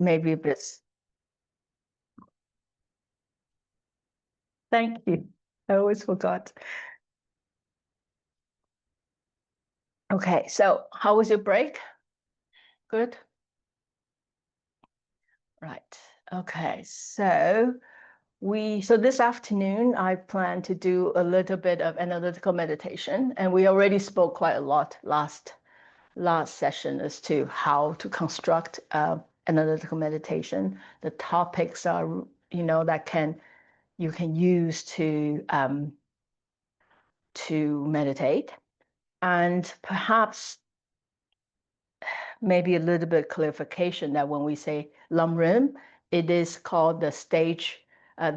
maybe a bit. Thank you. I always forgot. Okay, so how was your break? Good? Right. Okay, so this afternoon I plan to do a little bit of analytical meditation, and we already spoke quite a lot last session as to how to construct analytical meditation. The topics are, that you can use to meditate, and perhaps maybe a little bit of clarification that when we say Lam Rim, it is called the stages of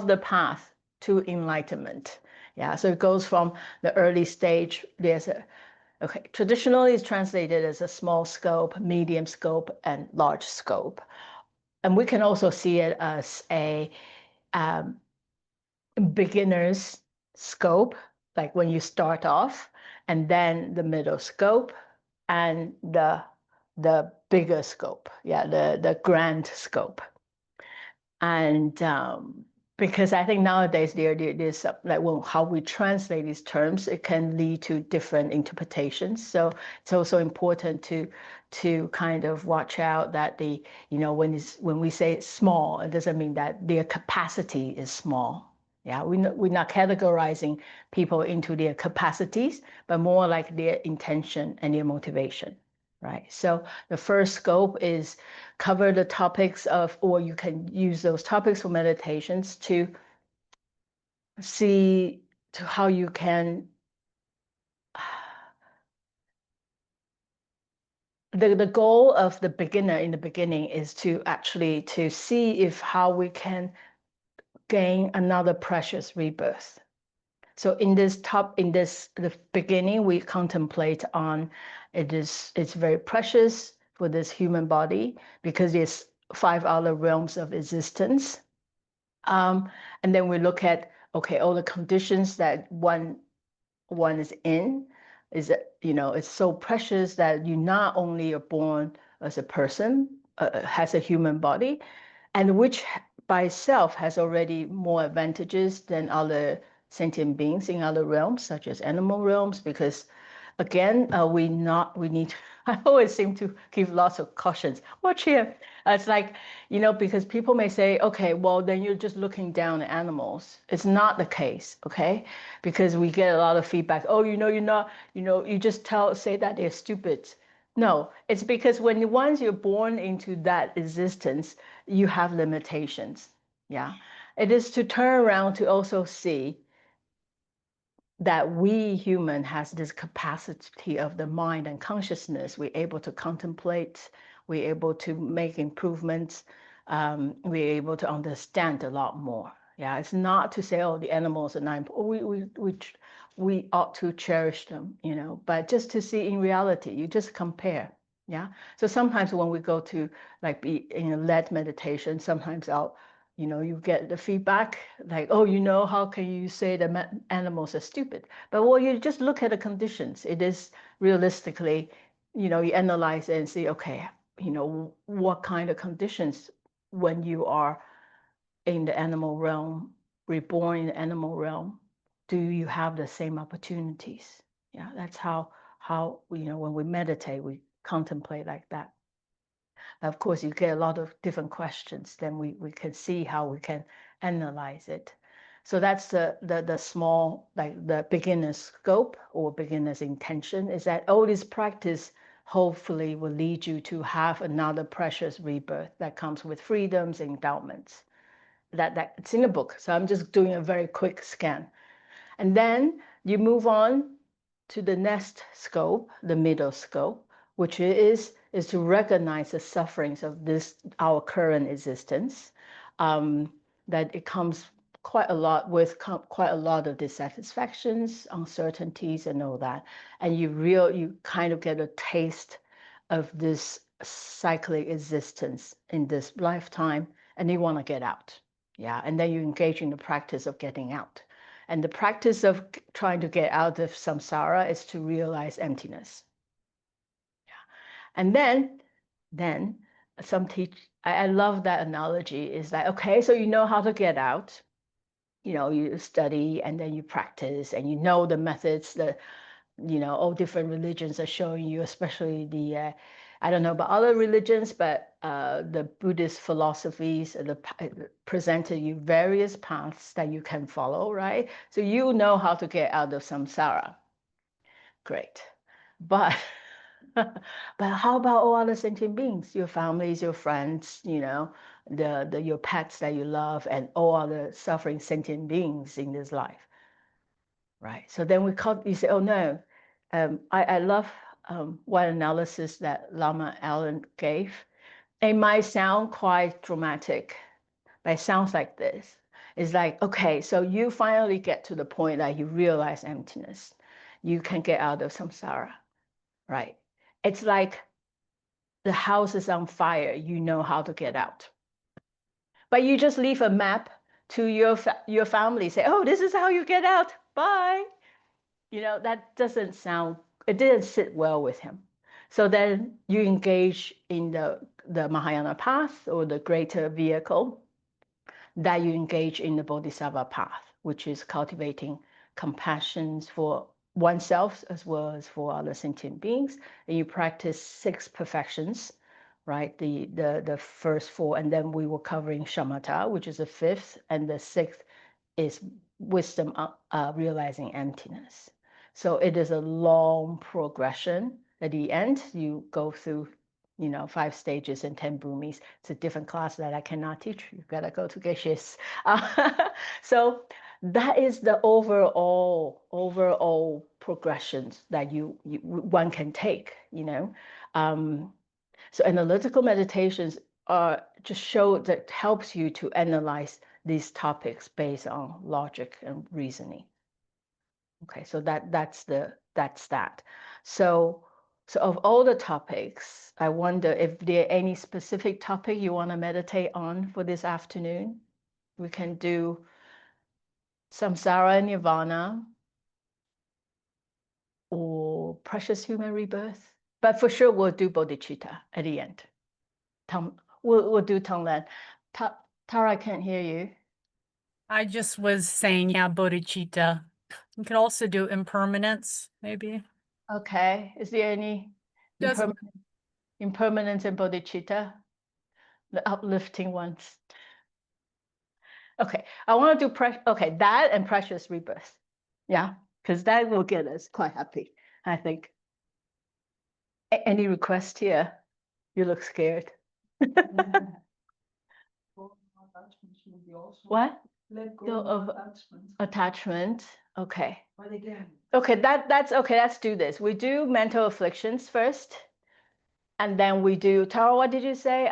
the path to enlightenment. Yeah, so it goes from the early stage. Traditionally it's translated as a small scope, medium scope, and large scope. And we can also see it as a beginner's scope, like when you start off, and then the middle scope, and the bigger scope, the grand scope. And because I think nowadays there's like how we translate these terms, it can lead to different interpretations. So it's also important to kind of watch out that when we say small, it doesn't mean that their capacity is small. Yeah, we're not categorizing people into their capacities, but more like their intention and their motivation, right? So the first scope is cover the topics of, or you can use those topics for meditations to see to how you can, the goal of the beginner in the beginning is to actually to see if how we can gain another precious rebirth. So in the beginning, we contemplate on it's very precious for this human body because there's 5 other realms of existence. And then we look at, okay, all the conditions that one is in is that, it's so precious that you not only are born as a person, has a human body, and which by itself has already more advantages than other sentient beings in other realms, such as animal realms, because again, we need, I always seem to give lots of cautions. Watch here. It's like, because people may say, okay, well, then you're just looking down at animals. It's not the case, okay? Because we get a lot of feedback. Oh, you're not, you just say that they're stupid. No, it's because once you're born into that existence, you have limitations. Yeah. It is to turn around to also see that we human has this capacity of the mind and consciousness. We're able to contemplate, we're able to make improvements, we're able to understand a lot more. Yeah, it's not to say, oh, the animals are not important. We ought to cherish them, but just to see in reality, you just compare. Yeah. So sometimes when we go to like be in a led meditation, sometimes you get the feedback like, oh, how can you say that animals are stupid? But well, you just look at the conditions. It is realistically, you analyze it and see, okay, what kind of conditions when you are in the animal realm, reborn in the animal realm, do you have the same opportunities? Yeah, that's how when we meditate, we contemplate like that. Of course, you get a lot of different questions, then we can see how we can analyze it. So that's the small, like the beginner's scope or beginner's intention, is that all this practice hopefully will lead you to have another precious rebirth that comes with freedoms and endowments. It's in the book. So I'm just doing a very quick scan. And then you move on to the next scope, the middle scope, which is to recognize the sufferings of our current existence, that it comes quite a lot of dissatisfactions, uncertainties, and all that. And you kind of get a taste of this cyclic existence in this lifetime, and you want to get out. Yeah, and then you engage in the practice of getting out. And the practice of trying to get out of samsara is to realize emptiness. And then some I love that analogy, is like, okay, so you know how to get out, you study and then you practice and you know the methods that, all different religions are showing you, especially I don't know about other religions, but the Buddhist philosophies presented you various paths that you can follow, right? So you know how to get out of samsara. Great. But but how about all other sentient beings, your families, your friends, your pets that you love, and all other suffering sentient beings in this life, right? So then you say, oh no, I love one analysis that Lama Allen gave. It might sound quite dramatic, but it sounds like this. It's like, okay, so you finally get to the point that you realize emptiness. You can get out of samsara, right? It's like the house is on fire, you know how to get out. But you just leave a map to your family, say, oh, this is how you get out, bye. That it didn't sit well with him. So then you engage in the Mahayana path, or the greater vehicle, that you engage in the Bodhisattva path, which is cultivating compassion for oneself as well as for other sentient beings. And you practice 6 perfections, right? The first 4, and then we were covering shamatha, which is the 5th, and the 6th is wisdom, realizing emptiness. So it is a long progression. At the end, you go through 5 stages and 10 bhumis. It's a different class that I cannot teach. You've got to go to Geshes. So that is the overall progressions that one can take. So analytical meditations are just helps you to analyze these topics based on logic and reasoning. Okay, so that's that. So of all the topics, I wonder if there are any specific topic you want to meditate on for this afternoon. We can do samsara and nirvana, or precious human rebirth. But for sure, we'll do bodhicitta at the end. We'll do Tonglen. Tara, I can't hear you. I just was saying, yeah, bodhicitta. You could also do impermanence, maybe. Okay. Is there any impermanence in bodhicitta? The uplifting ones. Okay. I want to do that and precious rebirth. Yeah, because that will get us quite happy, I think. Any request here? You look scared. What? Let go of attachment. Okay. But again. Okay, that's okay. Let's do this. We do mental afflictions first, and then we do Tara. What did you say?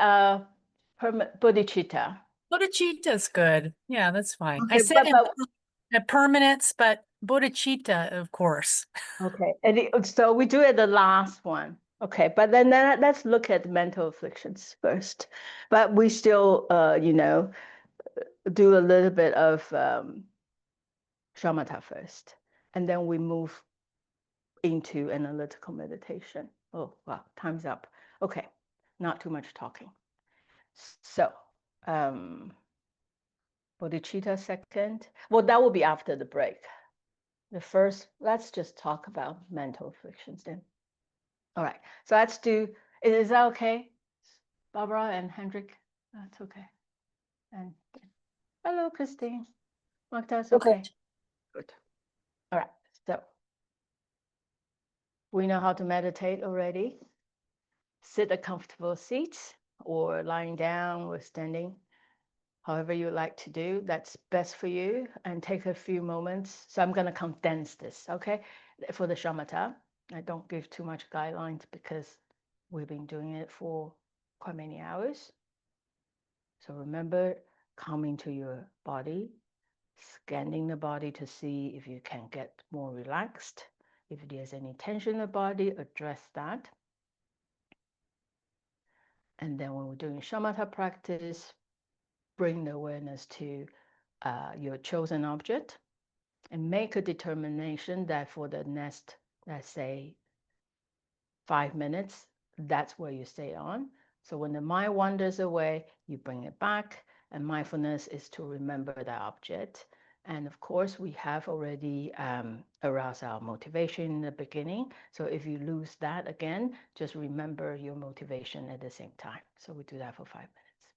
Bodhicitta. Bodhicitta is good. Yeah, that's fine. Okay, I said impermanence, but bodhicitta, of course. Okay, so we do it the last one. Okay, but then let's look at mental afflictions first. But we still, do a little bit of shamatha first, and then we move into analytical meditation. Oh, wow, time's up. Okay, not too much talking. So, bodhicitta second. Well, that will be after the break. The first, let's just talk about mental afflictions then. All right, so let's do, is that okay? Barbara and Hendrik, that's okay. And hello, Christine. Magda's okay. Good. All right, so we know how to meditate already. Sit a comfortable seat, or lying down or standing, however you like to do, that's best for you, and take a few moments. So I'm going to condense this, okay? For the shamatha, I don't give too much guidelines because we've been doing it for quite many hours. So remember, coming to your body, scanning the body to see if you can get more relaxed. If there's any tension in the body, address that. And then when we're doing shamatha practice, bring the awareness to your chosen object, and make a determination that for the next, let's say, 5 minutes, that's where you stay on. So when the mind wanders away, you bring it back, and mindfulness is to remember that object. And of course, we have already aroused our motivation in the beginning. So if you lose that again, just remember your motivation at the same time. So we do that for 5 minutes.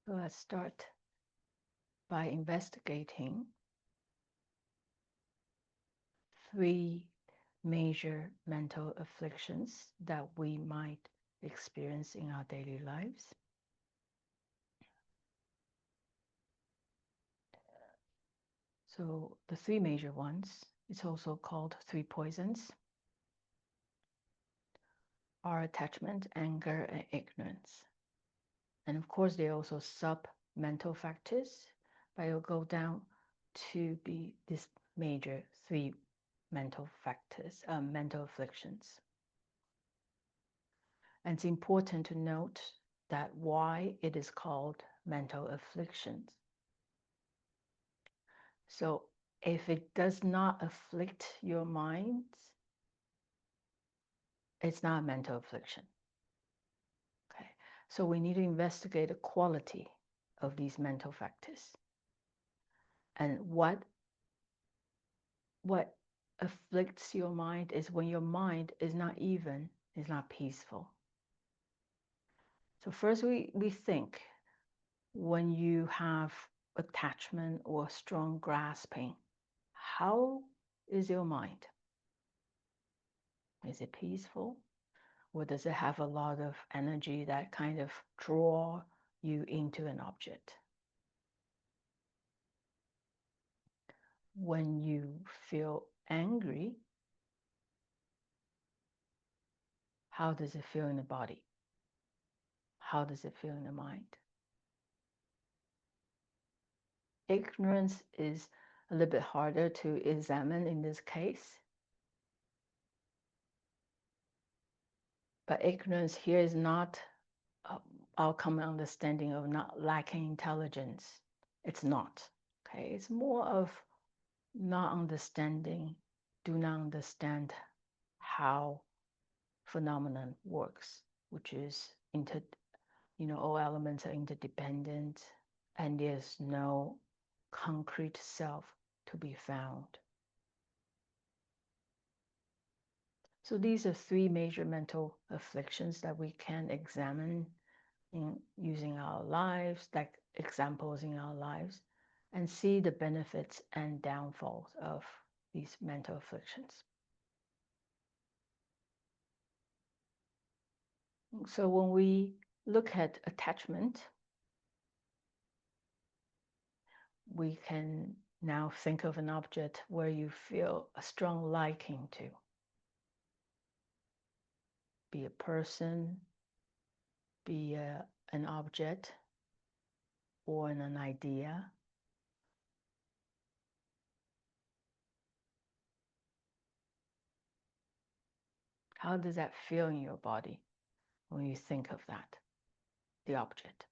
So let's start by investigating 3 major mental afflictions that we might experience in our daily lives. So the 3 major ones, it's also called 3 poisons, are attachment, anger, and ignorance. And of course, there are also sub-mental factors, but it'll go down to be these major 3 mental factors, mental afflictions. And it's important to note that why it is called mental afflictions. So if it does not afflict your mind, it's not a mental affliction. Okay, so we need to investigate the quality of these mental factors and what afflicts your mind is when your mind is not even, is not peaceful. So first we think when you have attachment or strong grasping, how is your mind? Is it peaceful? Or does it have a lot of energy that kind of draw you into an object? When you feel angry, how does it feel in the body? How does it feel in the mind? Ignorance is a little bit harder to examine in this case. But ignorance here is not our common understanding of not lacking intelligence. It's not. Okay, it's more of not understanding, do not understand how phenomenon works, which is all elements are interdependent, and there's no concrete self to be found. So these are 3 major mental afflictions that we can examine in using our lives, like examples in our lives, and see the benefits and downfalls of these mental afflictions. So when we look at attachment, we can now think of an object where you feel a strong liking to. Be a person, be an object, or an idea. How does that feel in your body when you think of that, the object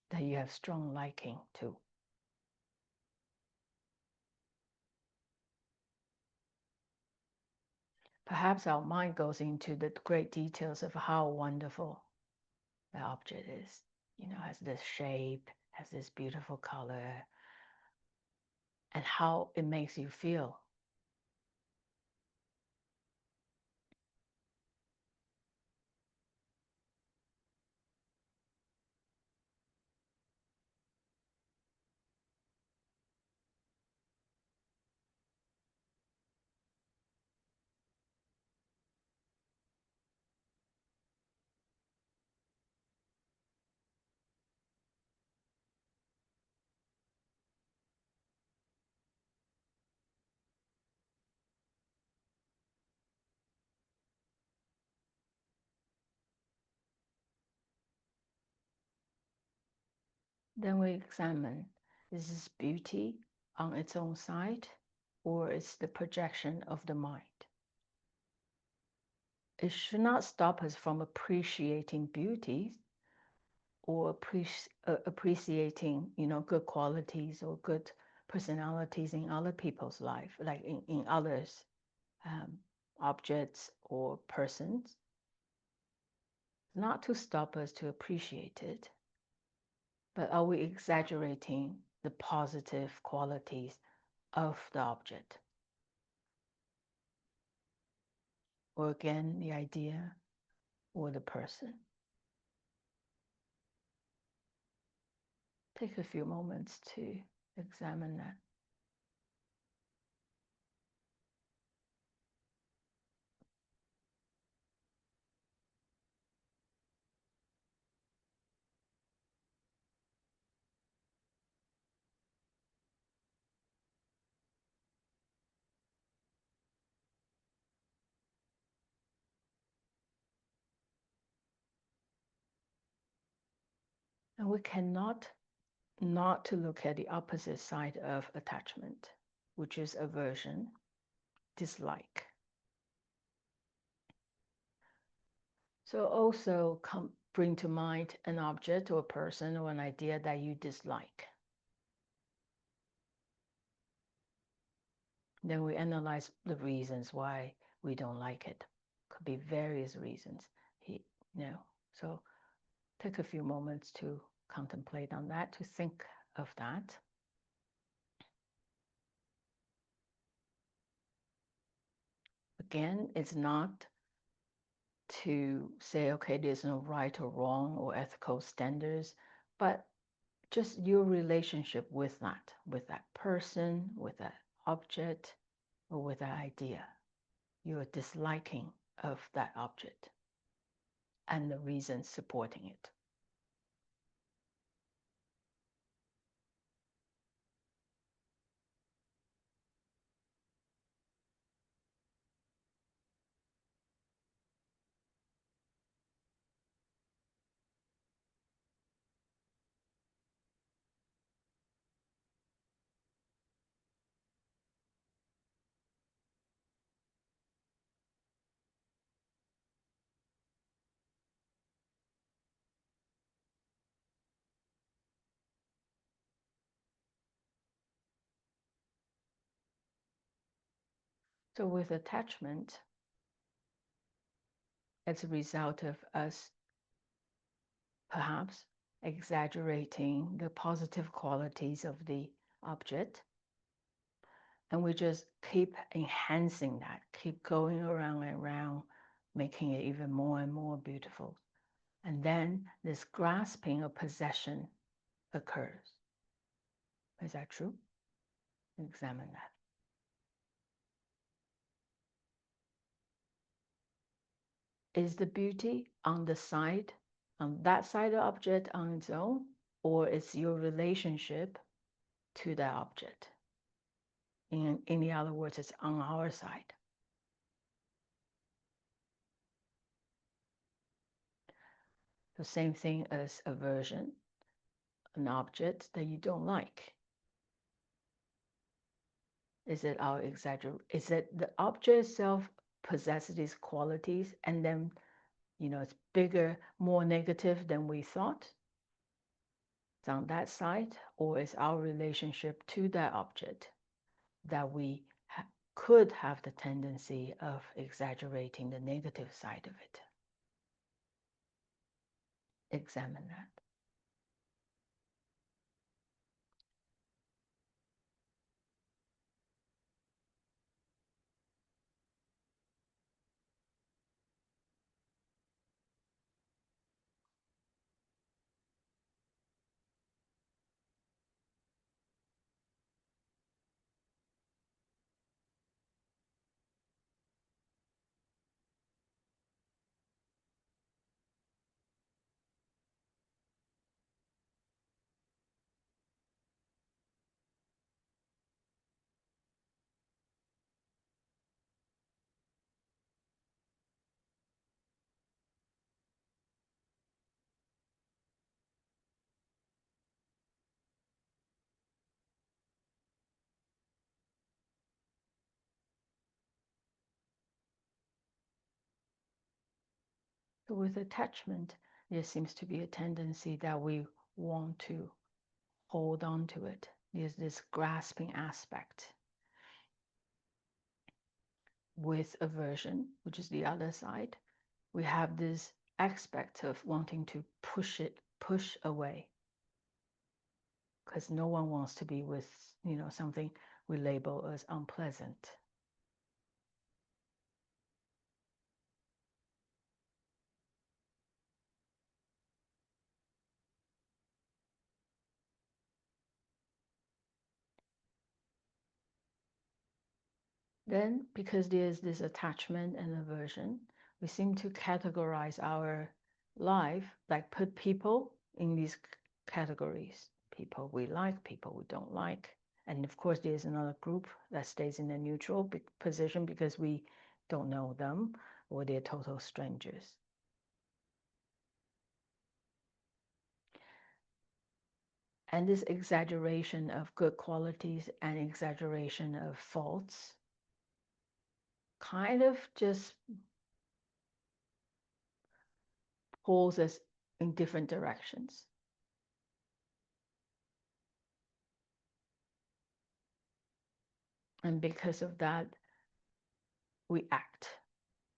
that you have strong liking to? Perhaps our mind goes into the great details of how wonderful the object is. Has this shape, has this beautiful color, and how it makes you feel. Then we examine, is this beauty on its own side, or is the projection of the mind? It should not stop us from appreciating beauty or appreciating, good qualities or good personalities in other people's life, like in others, objects or persons. Not to stop us to appreciate it, but are we exaggerating the positive qualities of the object? Or again, the idea, or the person. Take a few moments to examine that. And we cannot not to look at the opposite side of attachment, which is aversion, dislike. So also bring to mind an object or a person or an idea that you dislike. Then we analyze the reasons why we don't like it. Could be various reasons. So take a few moments to contemplate on that, to think of that. Again, it's not to say, okay, there's no right or wrong or ethical standards, but just your relationship with that person, with that object, or with that idea, your disliking of that object and the reasons supporting it. So with attachment, as a result of us perhaps exaggerating the positive qualities of the object, and we just keep enhancing that, keep going around and around, making it even more and more beautiful. And then this grasping of possession occurs. Is that true? Examine that. Is the beauty on the side, on that side of the object on its own, or is your relationship to that object? In the other words, it's on our side. The same thing as aversion, an object that you don't like. Is it our exaggeration? Is it the object itself possesses these qualities and then, it's bigger, more negative than we thought? It's on that side, or is our relationship to that object that we could have the tendency of exaggerating the negative side of it? Examine that. So with attachment, there seems to be a tendency that we want to hold on to it. There's this grasping aspect. With aversion, which is the other side, we have this aspect of wanting to push away. Because no one wants to be with, something we label as unpleasant. Then, because there's this attachment and aversion, we seem to categorize our life, like put people in these categories. People we like, people we don't like. And of course, there's another group that stays in a neutral position because we don't know them or they're total strangers. And this exaggeration of good qualities and exaggeration of faults kind of just pulls us in different directions. And because of that, we act,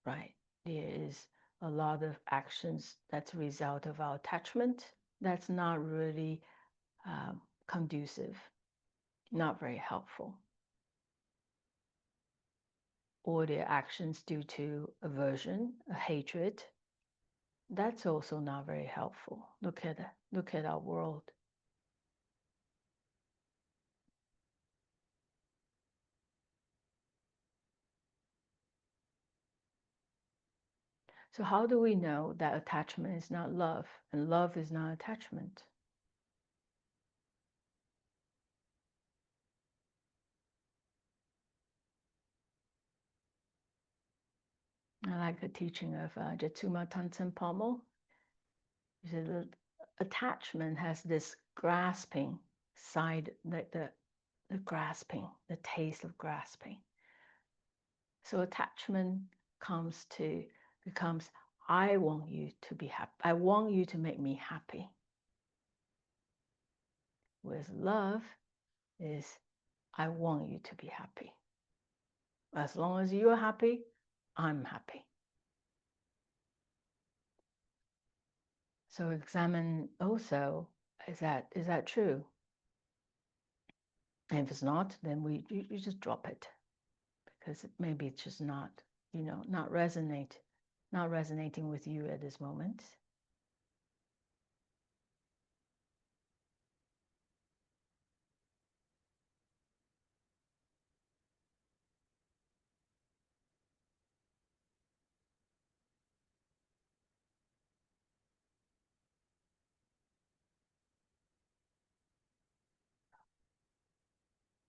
right? There is a lot of actions that's a result of our attachment that's not really conducive, not very helpful. Or their actions due to aversion, hatred, that's also not very helpful. Look at our world. So how do we know that attachment is not love and love is not attachment? I like the teaching of Jetsuma Tansen Pommel. He said that attachment has this grasping side, like the grasping, the taste of grasping. So attachment becomes, I want you to be happy. I want you to make me happy. Whereas love is, I want you to be happy. As long as you're happy, I'm happy. So examine also, is that true? And if it's not, then you just drop it, because maybe it's just not, not resonating with you at this moment.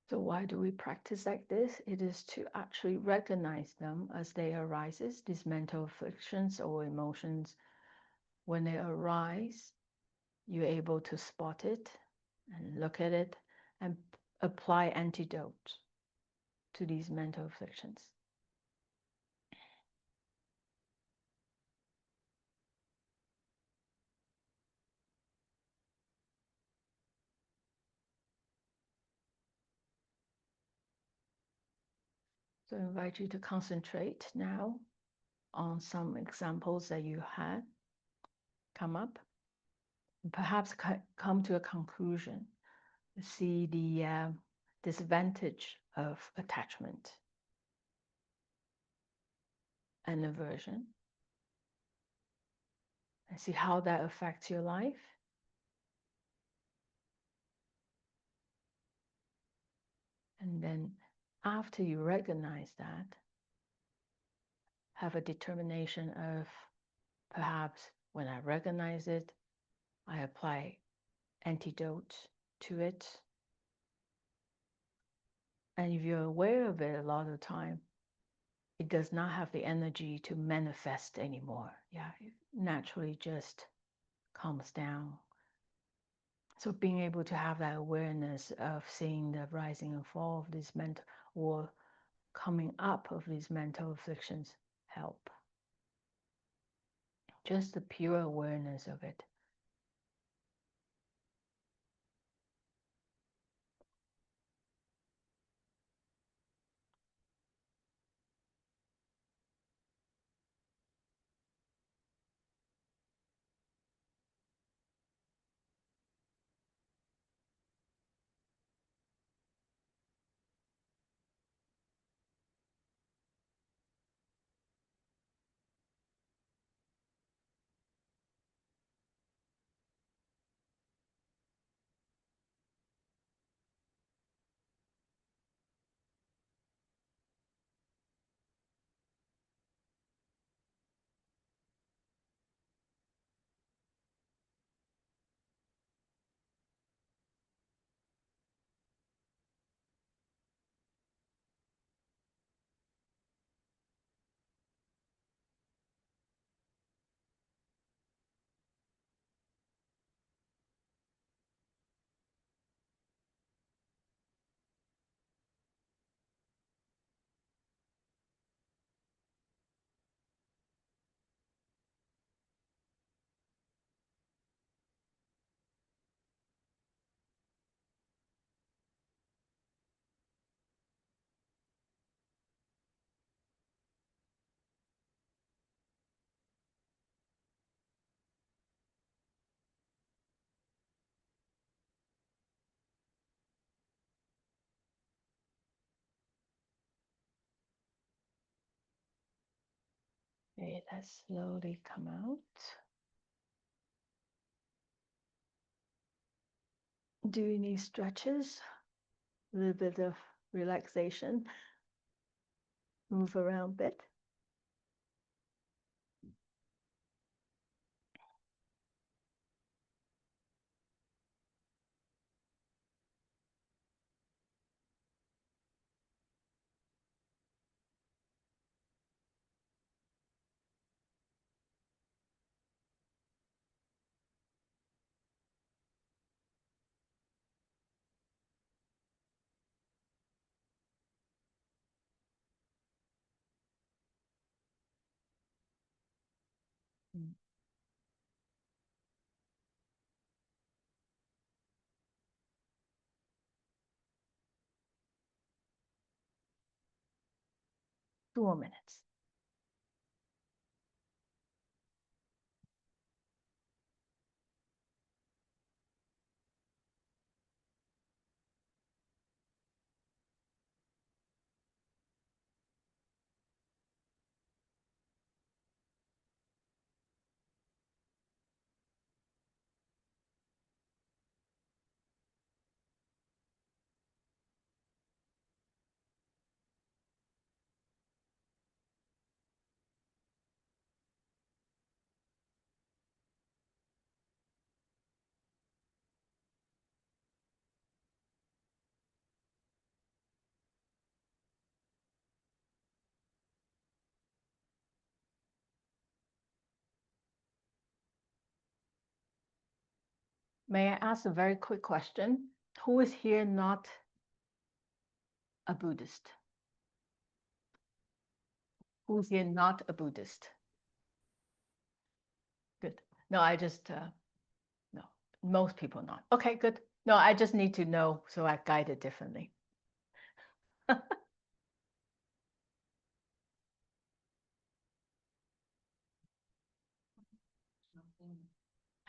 So why do we practice like this? It is to actually recognize them as they arises, these mental afflictions or emotions. When they arise, you're able to spot it and look at it and apply antidote to these mental afflictions. So I invite you to concentrate now on some examples that you had come up, and perhaps come to a conclusion, see the disadvantage of attachment and aversion, and see how that affects your life. And then after you recognize that, have a determination of, perhaps when I recognize it, I apply antidote to it. And if you're aware of it a lot of the time, it does not have the energy to manifest anymore. Yeah, it naturally just calms down. So being able to have that awareness of seeing the rising and fall of these mental, or coming up of these mental afflictions, help. Just the pure awareness of it. Okay, let's slowly come out. Do you need stretches? A little bit of relaxation. Move around a bit. Mm. 2 more minutes. May I ask a very quick question? Who is here not a Buddhist? Who's here not a Buddhist? Good. No, I just, no, most people not. Okay, good. No, I just need to know so I guide it differently.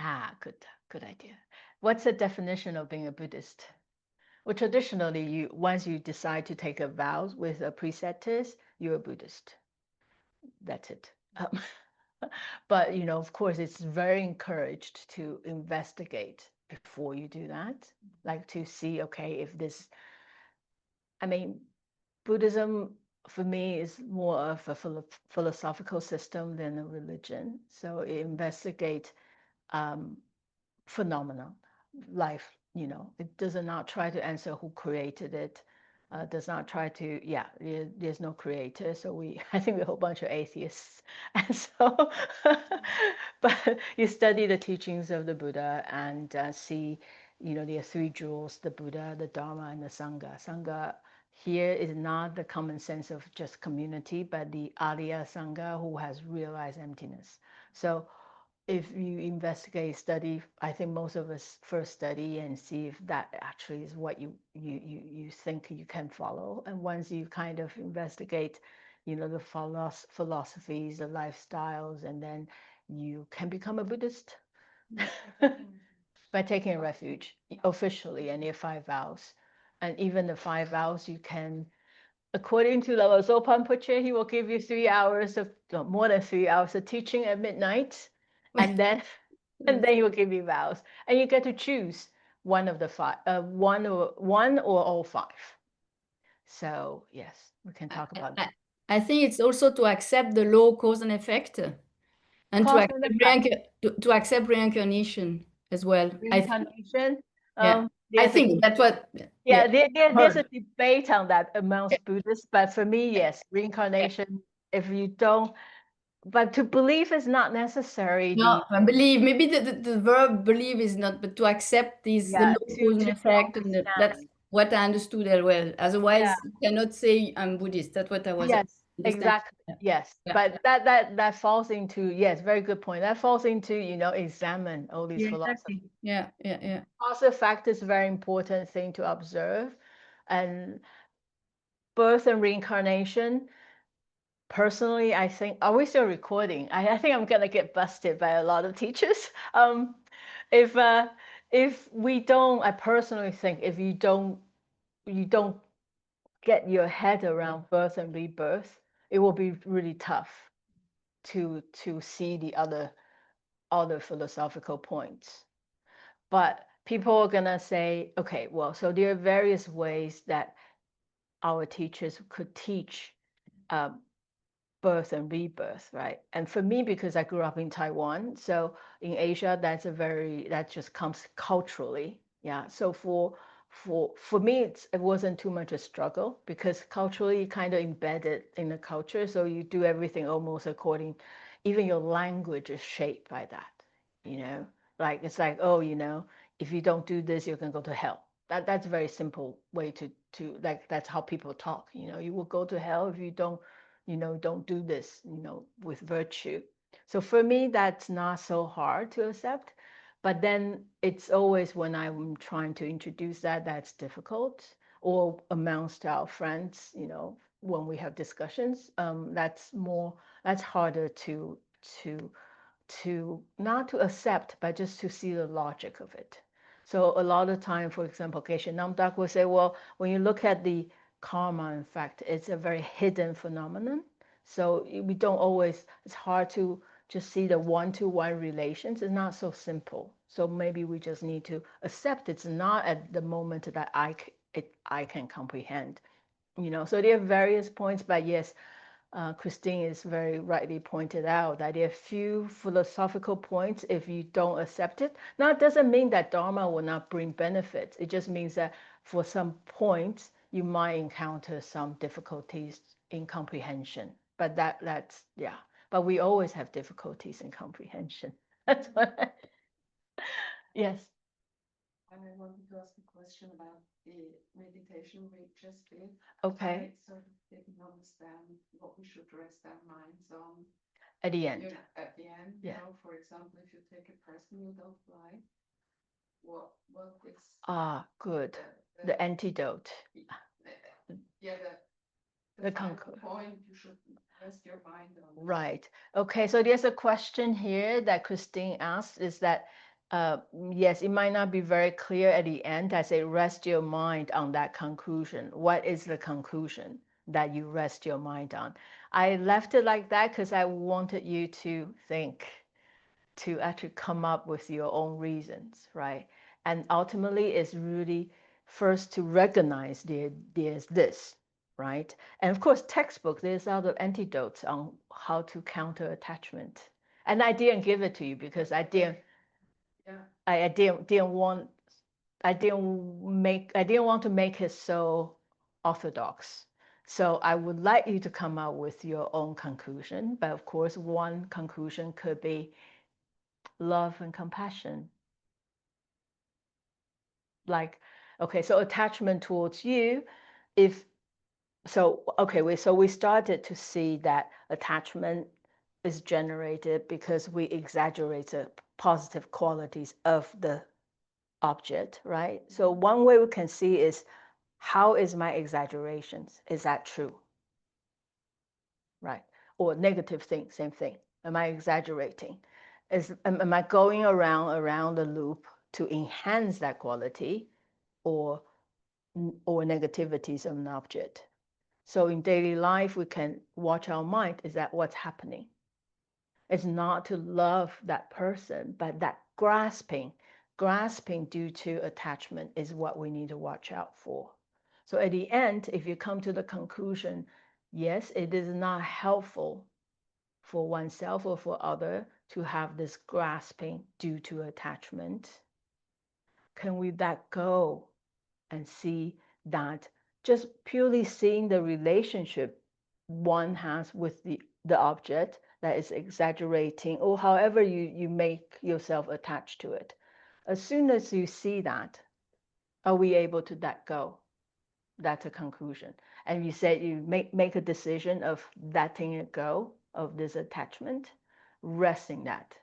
Ah, good idea. What's the definition of being a Buddhist? Well, traditionally, once you decide to take a vow with a preceptors, you're a Buddhist. That's it. But of course, it's very encouraged to investigate before you do that, like to see, okay, if this, I mean, Buddhism for me is more of a philosophical system than a religion. So it investigates phenomenon, life, it does not try to answer who created it, does not try to, there's no creator. So I think we're a whole bunch of atheists. And so, but you study the teachings of the Buddha and see, there are three jewels, the Buddha, the Dharma, and the Sangha. Sangha here is not the common sense of just community, but the Arya Sangha who has realized emptiness. So if you investigate, study, I think most of us first study and see if that actually is what you think you can follow. And once you kind of investigate, the philosophies, the lifestyles, and then you can become a Buddhist by taking a refuge officially and your 5 vows. And even the 5 vows, you can, according to Lama Zopan Poche, he will give you 3 hours of, no, more than 3 hours of teaching at midnight. And then he will give you vows. And you get to choose one of the 5, one or all 5. So yes, we can talk about that. I think it's also to accept the law, cause and effect, and to accept reincarnation as well. Reincarnation. I think that's what. There's a debate on that amongst Buddhists, but for me, yes, reincarnation. If you don't, but to believe is not necessary. No, I believe maybe the verb believe is not, but to accept these the law, cause and effect, and that's what I understood as well. Otherwise, you cannot say I'm Buddhist. That's what I was. Yes, exactly. Yes, but that falls into, yes, very good point. That falls into examine all these philosophies. Yeah. Cause effect is a very important thing to observe, and birth and reincarnation. Personally, I think, are we still recording? I think I'm gonna get busted by a lot of teachers. If we don't, I personally think if you don't get your head around birth and rebirth, it will be really tough. to see the other philosophical points. But people are gonna say, okay, well, so there are various ways that our teachers could teach birth and rebirth, right? And for me, because I grew up in Taiwan, so in Asia, that just comes culturally. Yeah. So for me, it wasn't too much a struggle because culturally kind of embedded in the culture. So you do everything almost according, even your language is shaped by that, you know? Like it's like, oh, you know, if you don't do this, you're gonna go to hell. That's a very simple way to like that's how people talk, you know, you will go to hell if you don't, you know, don't do this, you know, with virtue. So for me, that's not so hard to accept. But then it's always when I'm trying to introduce that, that's difficult. Or amongst our friends, you know, when we have discussions, that's harder to not to accept, but just to see the logic of it. So a lot of time, for example, Geshe Namdak will say, well, when you look at the karma, in fact, it's a very hidden phenomenon. So we don't always, it's hard to just see the one-to-one relations. It's not so simple. So maybe we just need to accept it's not at the moment that I can comprehend. You know, so there are various points, but yes, Christine is very rightly pointed out that there are few philosophical points if you don't accept it. Now, it doesn't mean that Dharma will not bring benefits. It just means that for some points, you might encounter some difficulties in comprehension. But that's, yeah. But we always have difficulties in comprehension. That's what yes. I wanted to ask a question about the meditation we just did. Okay. I sort of didn't understand what we should rest our minds on. At the end. At the end, yeah. You know, for example, if you take a person you don't like, what is good. The antidote. Yeah, The point you should rest your mind on. Right. Okay. So there's a question here that Christine asked is that, yes, it might not be very clear at the end. I say rest your mind on that conclusion. What is the conclusion that you rest your mind on? I left it like that because I wanted you to think, to actually come up with your own reasons, right? And ultimately, it's really first to recognize there's this, right? And of course, textbook, there's other antidotes on how to counter attachment. And I didn't give it to you because I didn't want to make it so orthodox. So I would like you to come up with your own conclusion. But of course, one conclusion could be love and compassion. Like, okay, so attachment towards you, so we started to see that attachment is generated because we exaggerate the positive qualities of the object, right? So one way we can see is, how is my exaggerations? Is that true? Right? Or negative thing, same thing. Am I exaggerating? Am I going around the loop to enhance that quality or negativities of an object? So in daily life, we can watch our mind. Is that what's happening? It's not to love that person, but that grasping due to attachment is what we need to watch out for. So at the end, if you come to the conclusion, yes, it is not helpful for oneself or for other to have this grasping due to attachment, can we let go and see that just purely seeing the relationship one has with the object that is exaggerating, or however you make yourself attached to it. As soon as you see that, are we able to let go? That's a conclusion. And you said you make a decision of letting it go of this attachment, resting that.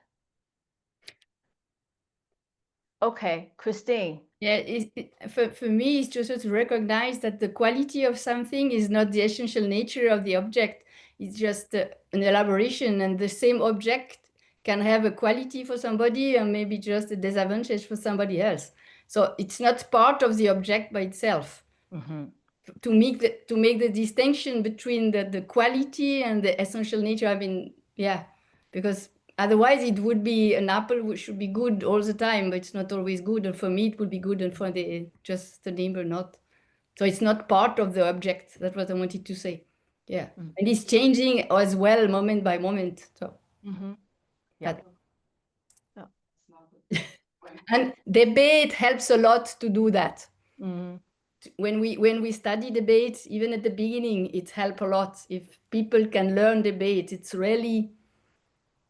Okay, Christine. Yeah, for me, it's just to recognize that the quality of something is not the essential nature of the object. It's just an elaboration, and the same object can have a quality for somebody and maybe just a disadvantage for somebody else. So it's not part of the object by itself. Mm-hmm. To make the distinction between the quality and the essential nature, I mean, Yeah, because otherwise it would be an apple which should be good all the time, but it's not always good. And for me, it would be good, and for just the neighbor not. So it's not part of the object. That's what I wanted to say. Yeah, and it's changing as well, moment by moment. So Mm-hmm. Yeah. that, It's not the point. and debate helps a lot to do that. Mm-hmm. When we study debates, even at the beginning, it helps a lot. If people can learn debate, it's really,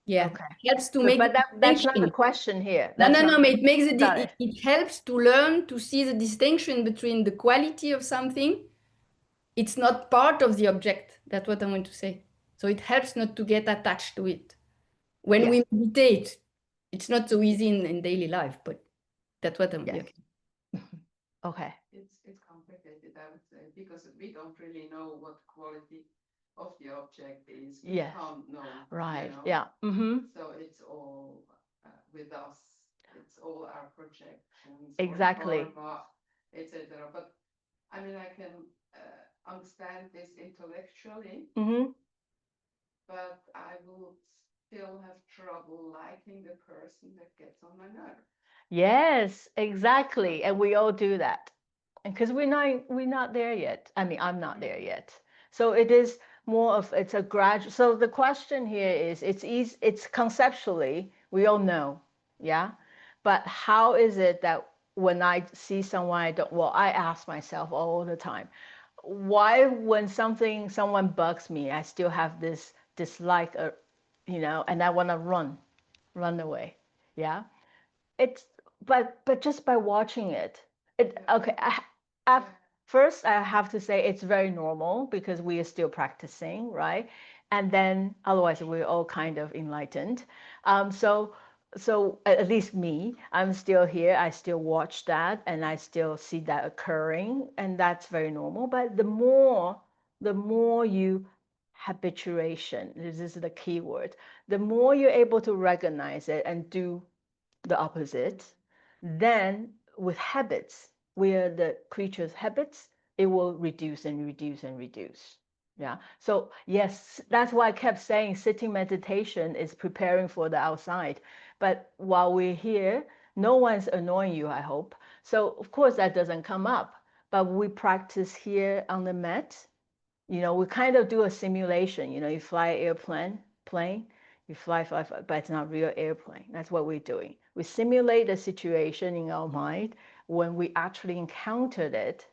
yeah, Okay. helps to So, make but the that's not the distinction. question here. No, That's no, not no, it makes Got it. it helps to learn to see the distinction between the quality of something. It's not part of the object. That's what I want to say. So it helps not to get attached to it. When we Yes. meditate, it's not so easy in daily life, but that's what I'm, Yes. yeah. Okay. It's complicated, I would say, because we don't really know what quality of the object is. We Yes. can't know. Right. You know? Yeah. Mm-hmm. So it's all with us. It's all our projections, Exactly. or karma, etc. But I mean, I can understand this intellectually, Mm-hmm. but I will still have trouble liking the person that gets on my nerve. Yes, exactly. And we all do that. And because we're not there yet. I mean, I'm not there yet. So it is more of it's a gradual. So the question here is it's easy, it's conceptually, we all know. Yeah. But how is it that when I see someone I don't, well, I ask myself all the time, why when someone bugs me, I still have this dislike, and I want to run away. Yeah. It's but just by watching it, okay. Yeah. First, I have to say it's very normal because we are still practicing, right? And then otherwise we're all kind of enlightened. So at least me, I'm still here. I still watch that, and I still see that occurring, and that's very normal. But the more you habituation, this is the key word. The more you're able to recognize it and do the opposite, then with habits, where the creature's habits, it will reduce and reduce and reduce. Yeah. So yes, that's why I kept saying sitting meditation is preparing for the outside. But while we're here, no one's annoying you, I hope. So of course that doesn't come up. But we practice here on the mat. We kind of do a simulation. You fly an plane, you fly, but it's not real airplane. That's what we're doing. We simulate a situation in our mind when we actually encountered it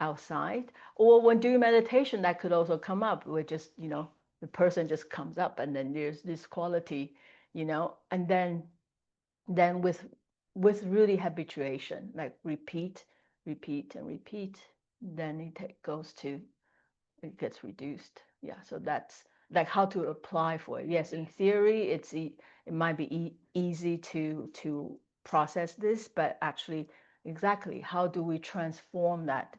outside, or when doing meditation, that could also come up. We're just, the person just comes up, and then there's this quality, and then with really habituation, like repeat, and repeat, then it goes to it gets reduced. Yeah, so that's like how to apply for it. Yes, in theory, it might be easy to process this, but actually, exactly how do we transform that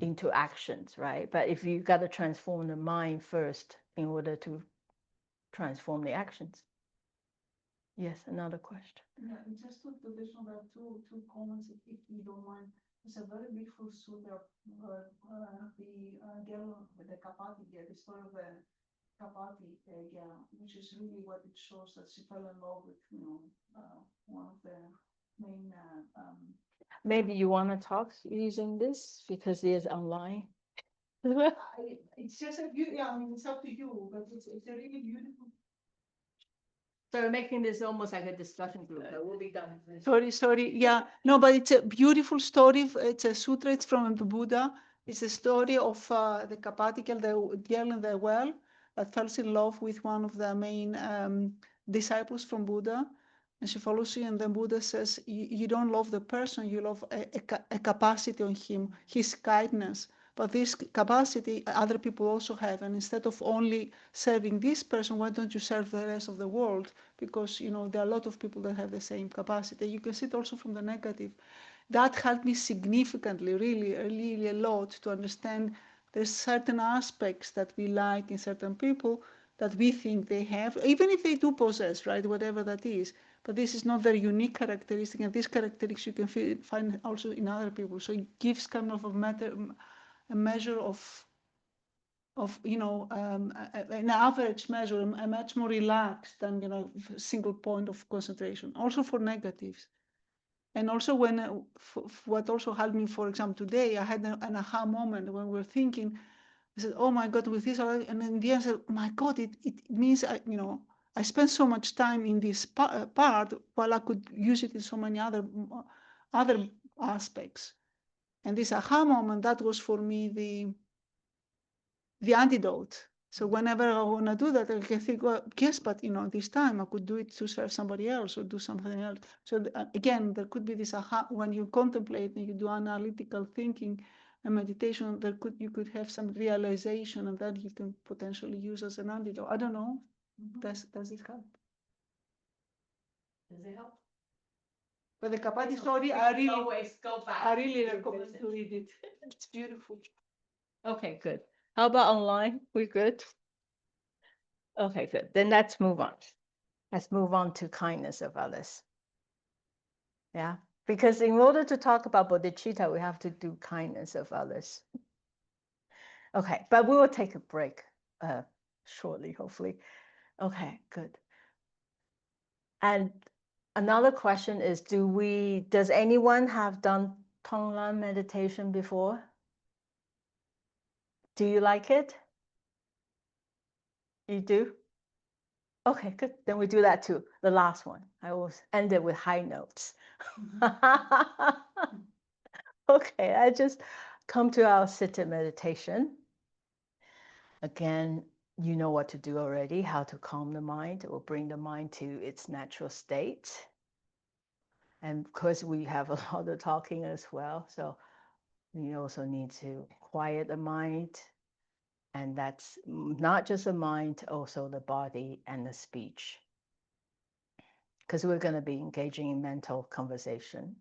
into actions, right? But if you got to transform the mind first in order to transform the actions. Yes, another question. Yeah, just to additional that two comments, if you don't mind. It's a very beautiful sutra, the girl with the Kapati girl, the story of the Kapati girl, which is really what it shows that she fell in love with, one of the main. Maybe you want to talk using this because it is online. It's just a beauty. I mean, it's up to you, but it's a really beautiful. So we're making this almost like a discussion group, but we'll be done. Sorry. Yeah, no, but it's a beautiful story. It's a sutra. It's from the Buddha. It's a story of the Kapati girl, the girl in the well that falls in love with one of the main disciples from Buddha. And she follows him, and then Buddha says, you don't love the person, you love a capacity on him, his kindness. But this capacity other people also have. And instead of only serving this person, why don't you serve the rest of the world? Because, there are a lot of people that have the same capacity. You can see it also from the negative. That helped me significantly, really, really a lot to understand there's certain aspects that we like in certain people that we think they have, even if they do possess, right, whatever that is. But this is not their unique characteristic, and these characteristics you can find also in other people. So it gives kind of a measure of of an average measure, a much more relaxed than single point of concentration. Also for negatives, and also when what also helped me, for example, today I had an aha moment when we were thinking. I said, "Oh my God, with this," and in the end, I said, "Oh my God, it means I spent so much time in this part while I could use it in so many other aspects." And this aha moment, that was for me the antidote. So whenever I want to do that, I can think, well, yes, but this time I could do it to serve somebody else or do something else. So again, there could be this aha when you contemplate and you do analytical thinking and meditation. You could have some realization, and that you can potentially use as an antidote. I don't know. Does it help? Does it help? But the Kapati story, Always go back. I really recommend to read it. It's beautiful. Okay, good. How about online? We good? Okay, good. Then let's move on. Let's move on to kindness of others. Yeah, because in order to talk about bodhicitta, we have to do kindness of others. Okay, but we will take a break shortly, hopefully. Okay, good. And another question is, does anyone have done Tonglan meditation before? Do you like it? You do? Okay, good. Then we do that too. The last one. I always end it with high notes. Okay, I just come to our sit-in meditation. Again, you know what to do already, how to calm the mind or bring the mind to its natural state. And of course, we have a lot of talking as well. So you also need to quiet the mind. And that's not just the mind, also the body and the speech. Because we're going to be engaging in mental conversation.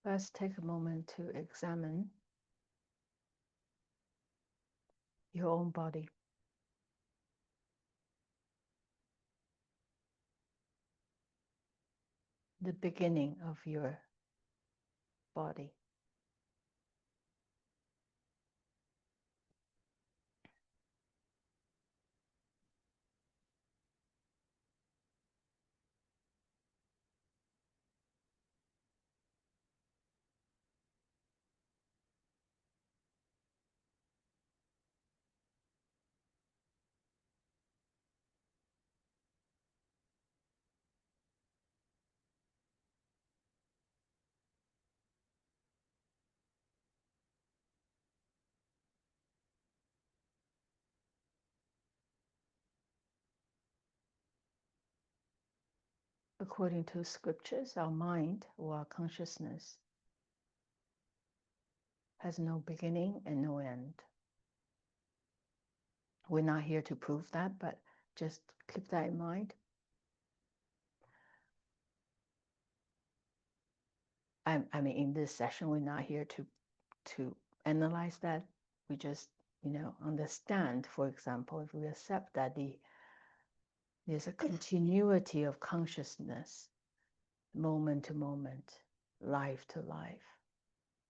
Let's take a moment to examine your own body. The beginning of your body. According to scriptures, our mind or our consciousness has no beginning and no end. We're not here to prove that, but just keep that in mind. I mean, in this session, we're not here to analyze that. We just, understand, for example, if we accept that there's a continuity of consciousness, moment to moment, life to life.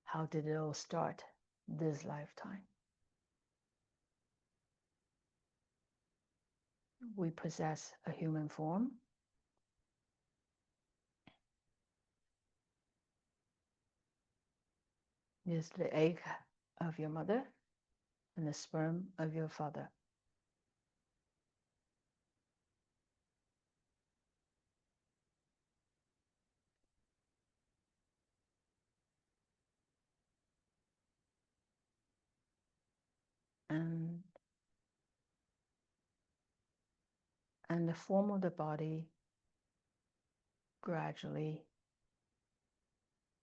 How did it all start this lifetime? We possess a human form. There's the egg of your mother and the sperm of your father. And the form of the body gradually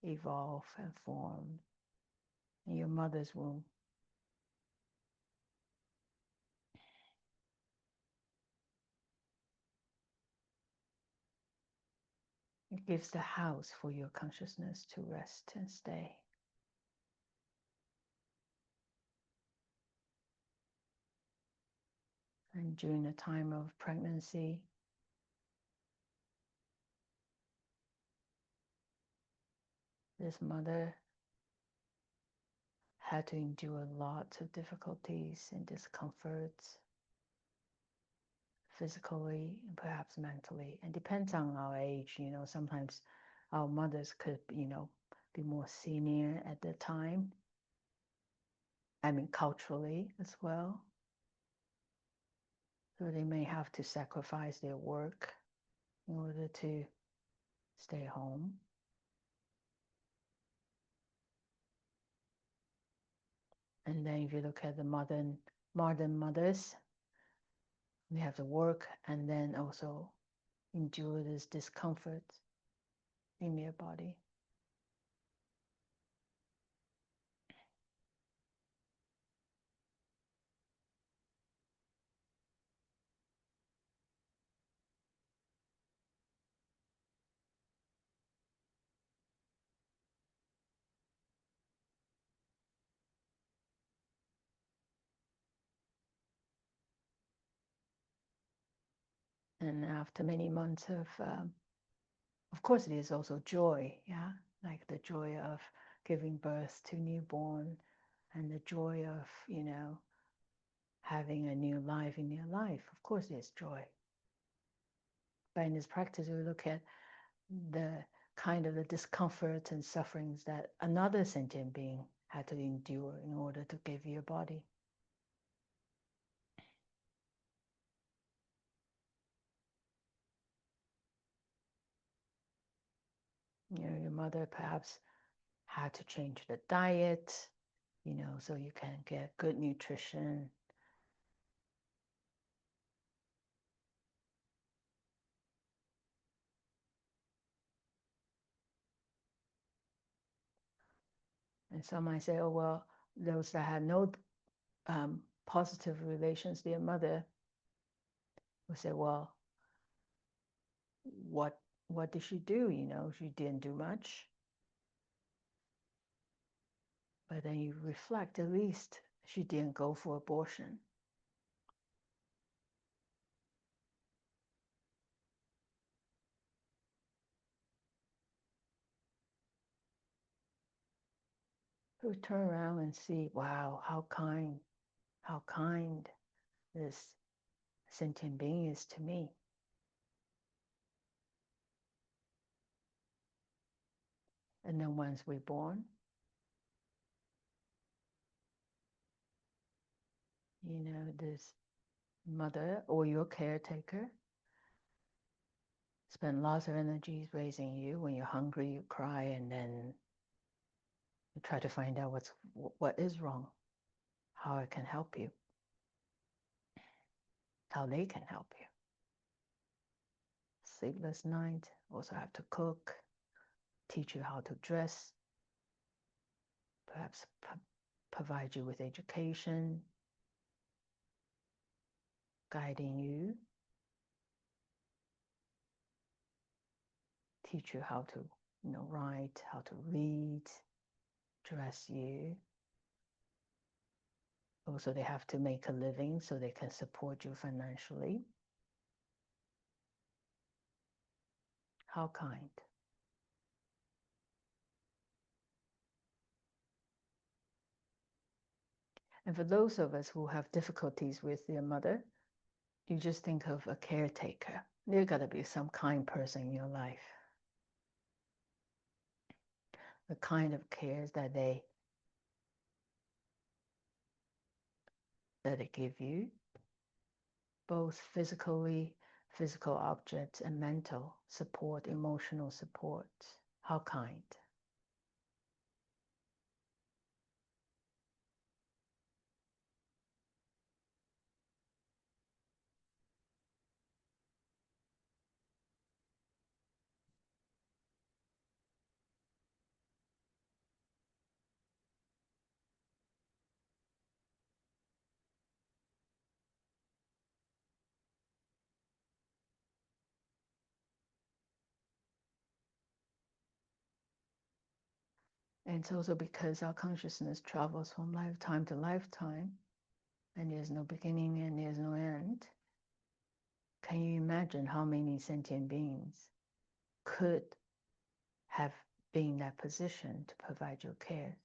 evolve and form in your mother's womb. It gives the house for your consciousness to rest and stay. And during the time of pregnancy, this mother had to endure lots of difficulties and discomforts, physically and perhaps mentally. And depends on our age, sometimes our mothers could, be more senior at the time. I mean, culturally as well. So they may have to sacrifice their work in order to stay home. And then if you look at the modern mothers, they have to work and then also endure this discomfort in their body. And after many months of course, it is also joy, yeah, like the joy of giving birth to newborn, and the joy of, having a new life in their life. Of course, there's joy. But in this practice, we look at the kind of the discomfort and sufferings that another sentient being had to endure in order to give you a body. Your mother perhaps had to change the diet, so you can get good nutrition. And some might say, oh, well, those that had no positive relations, their mother would say, well, what did she do? She didn't do much. But then you reflect, at least she didn't go for abortion. So turn around and see, wow, how kind this sentient being is to me. And then once we're born, this mother or your caretaker spend lots of energies raising you. When you're hungry, you cry, and then you try to find out what is wrong, how it can help you, how they can help you. Sleepless night, also have to cook, teach you how to dress, perhaps provide you with education, guiding you, teach you how to write, how to read, dress you. Also, they have to make a living so they can support you financially. How kind. And for those of us who have difficulties with their mother, you just think of a caretaker. There's got to be some kind person in your life. The kind of cares that they give you, both physical objects and mental support, emotional support. How kind. And it's also because our consciousness travels from lifetime to lifetime, and there's no beginning and there's no end. Can you imagine how many sentient beings could have been in that position to provide your care?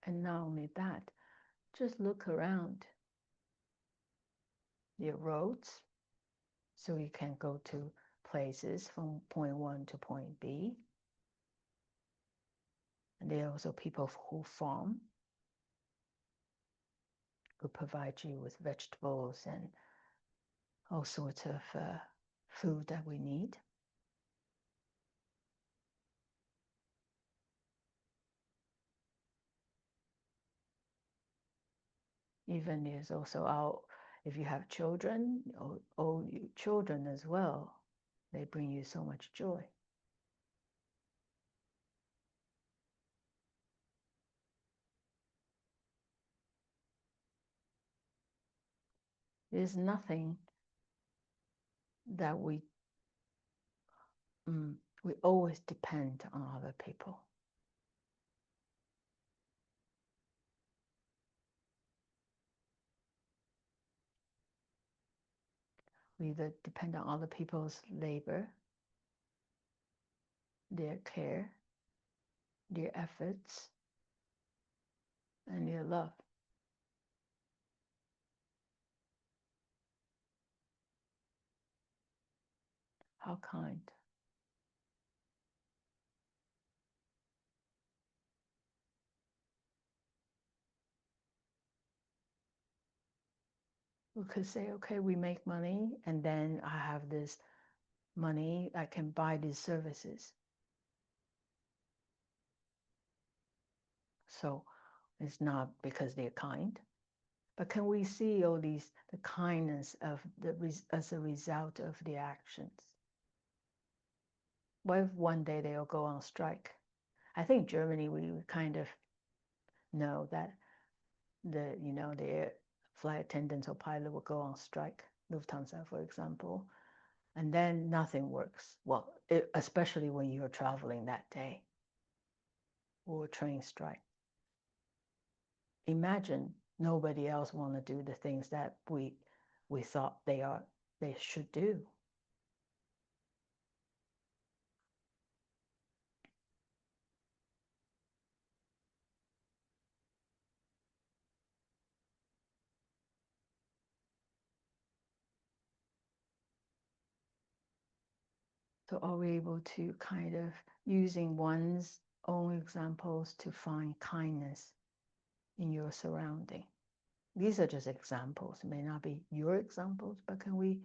And not only that, just look around. There are roads, so you can go to places from point 1 to point B. And there are also people who farm, who provide you with vegetables and all sorts of food that we need. Even there's also if you have children, all children as well, they bring you so much joy. There's nothing that we always depend on other people. We either depend on other people's labor, their care, their efforts, and their love. How kind. We could say, okay, we make money, and then I have this money, I can buy these services. So it's not because they're kind, but can we see all the kindness of as a result of their actions? What if one day they'll go on strike? I think Germany, we kind of know that the air flight attendants or pilot will go on strike, Lufthansa, for example, and then nothing works. Well, especially when you're traveling that day, or train strike. Imagine nobody else want to do the things that we thought they should do. So are we able to kind of using one's own examples to find kindness in your surrounding? These are just examples. It may not be your examples, but can we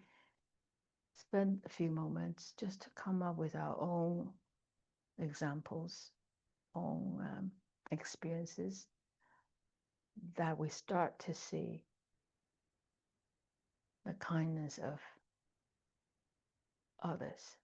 spend a few moments just to come up with our own examples, own experiences that we start to see the kindness of others?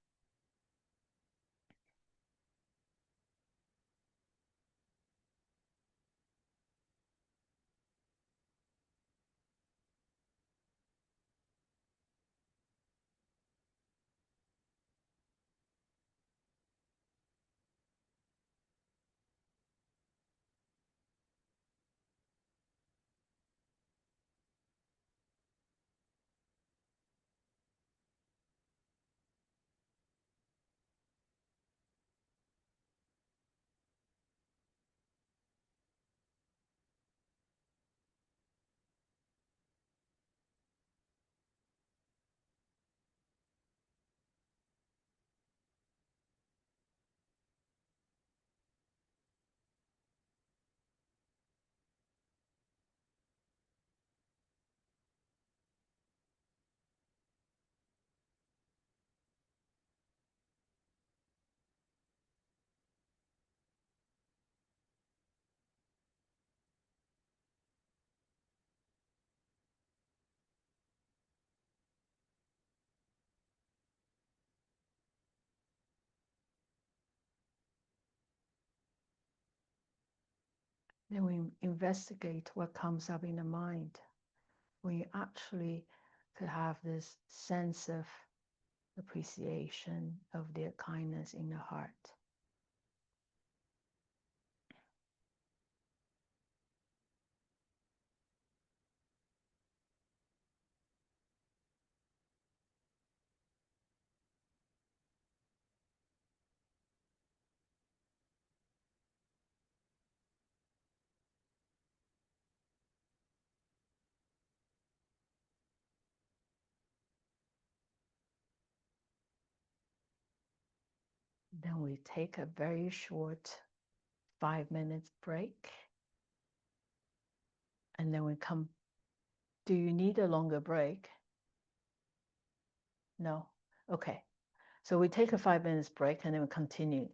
Then we investigate what comes up in the mind. When you actually could have this sense of appreciation of their kindness in the heart. Then we take a very short 5 minutes break. And then we come. Do you need a longer break? No? Okay. So we take a 5 minutes break and then we continue.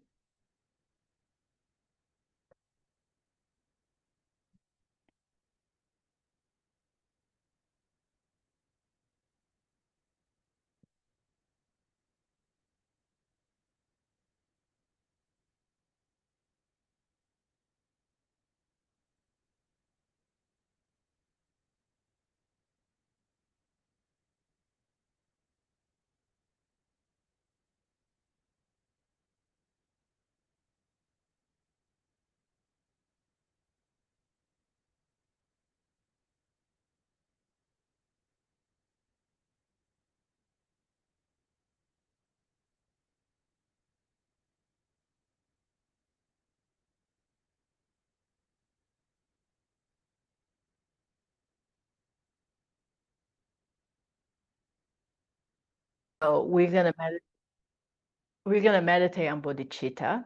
So we're gonna meditate on bodhicitta,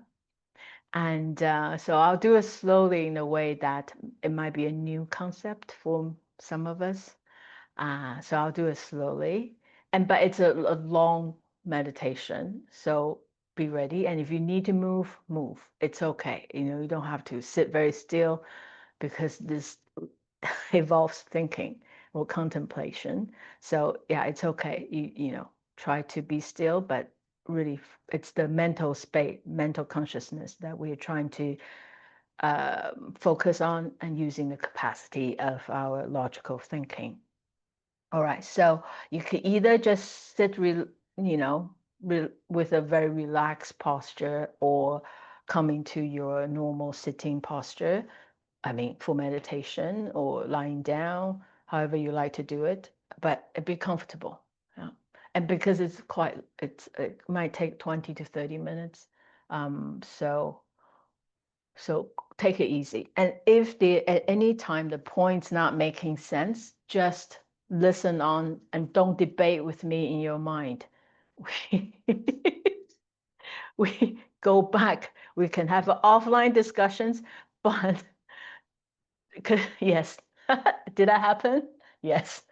and so I'll do it slowly in a way that it might be a new concept for some of us. So I'll do it slowly, but it's a long meditation. So be ready, and if you need to move, move. It's okay. You don't have to sit very still, because this involves thinking or contemplation. So yeah, it's okay. Try to be still, but really it's the mental space, mental consciousness that we're trying to focus on and using the capacity of our logical thinking. All right, so you can either just sit, with a very relaxed posture, or come into your normal sitting posture. I mean, for meditation or lying down, however you like to do it, but be comfortable. Yeah. And because it might take 20 to 30 minutes. So take it easy. And if at any time the point's not making sense, just listen on and don't debate with me in your mind. We go back. We can have offline discussions, but yes. Did that happen? Yes.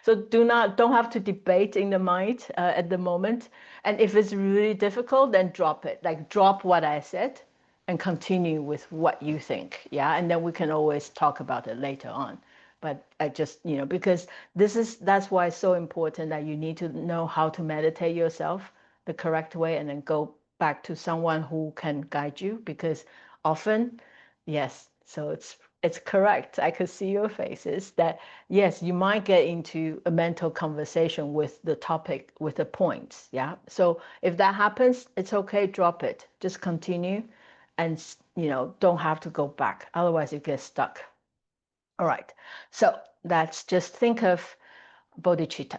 So don't have to debate in the mind at the moment. And if it's really difficult, then drop it. Like, drop what I said and continue with what you think. Yeah. And then we can always talk about it later on. But I just, because that's why it's so important that you need to know how to meditate yourself the correct way, and then go back to someone who can guide you, because often, yes, so it's correct. I could see your faces that, yes, you might get into a mental conversation with the topic, with the points. Yeah. So if that happens, it's okay, drop it. Just continue, and, don't have to go back. Otherwise you get stuck. All right. So let's just think of bodhicitta.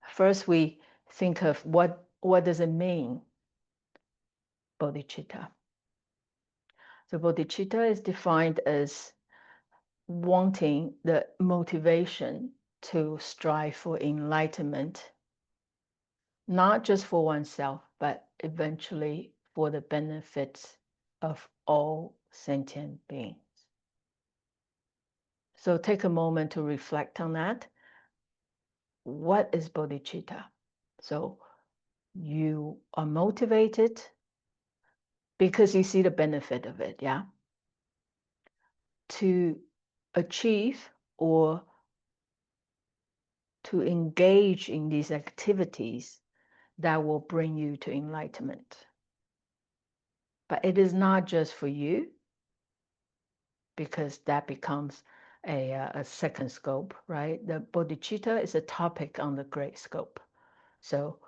First, we think of what does it mean, bodhicitta. So bodhicitta is defined as wanting the motivation to strive for enlightenment, not just for oneself, but eventually for the benefits of all sentient beings. So take a moment to reflect on that. What is bodhicitta? So you are motivated because you see the benefit of it, yeah? To achieve or to engage in these activities that will bring you to enlightenment. But it is not just for you, because that becomes a second scope, right? The bodhicitta is a topic on the great scope. So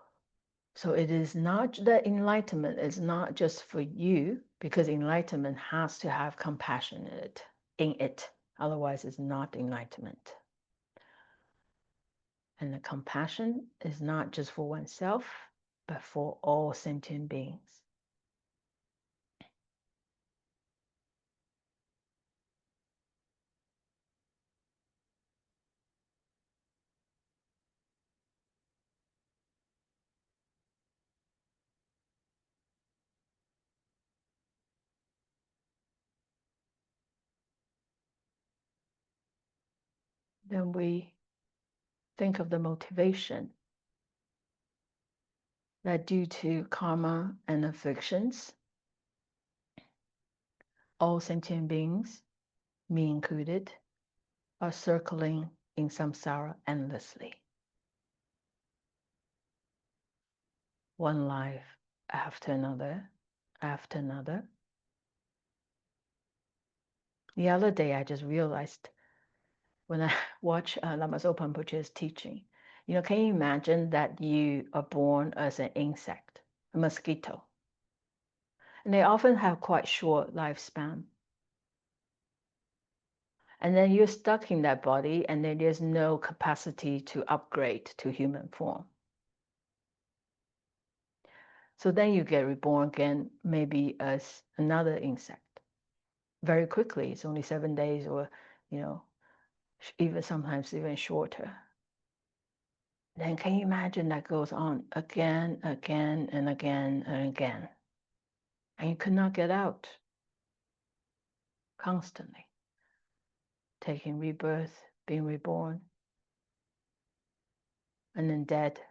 it is not, the enlightenment is not just for you, because enlightenment has to have compassion in it. Otherwise, it's not enlightenment. And the compassion is not just for oneself, but for all sentient beings. Then we think of the motivation that, due to karma and afflictions, all sentient beings, me included, are circling in samsara endlessly. One life after another, after another. The other day, I just realized, when I watch Lama Zopan Rinpoche's teaching, can you imagine that you are born as an insect, a mosquito? And they often have quite short lifespan. And then you're stuck in that body, and then there's no capacity to upgrade to human form. So then you get reborn again, maybe as another insect. Very quickly, it's only 7 days, or, even sometimes even shorter. Then can you imagine that goes on again, again, and again, and again? And you could not get out. Constantly. Taking rebirth, being reborn, and then dead,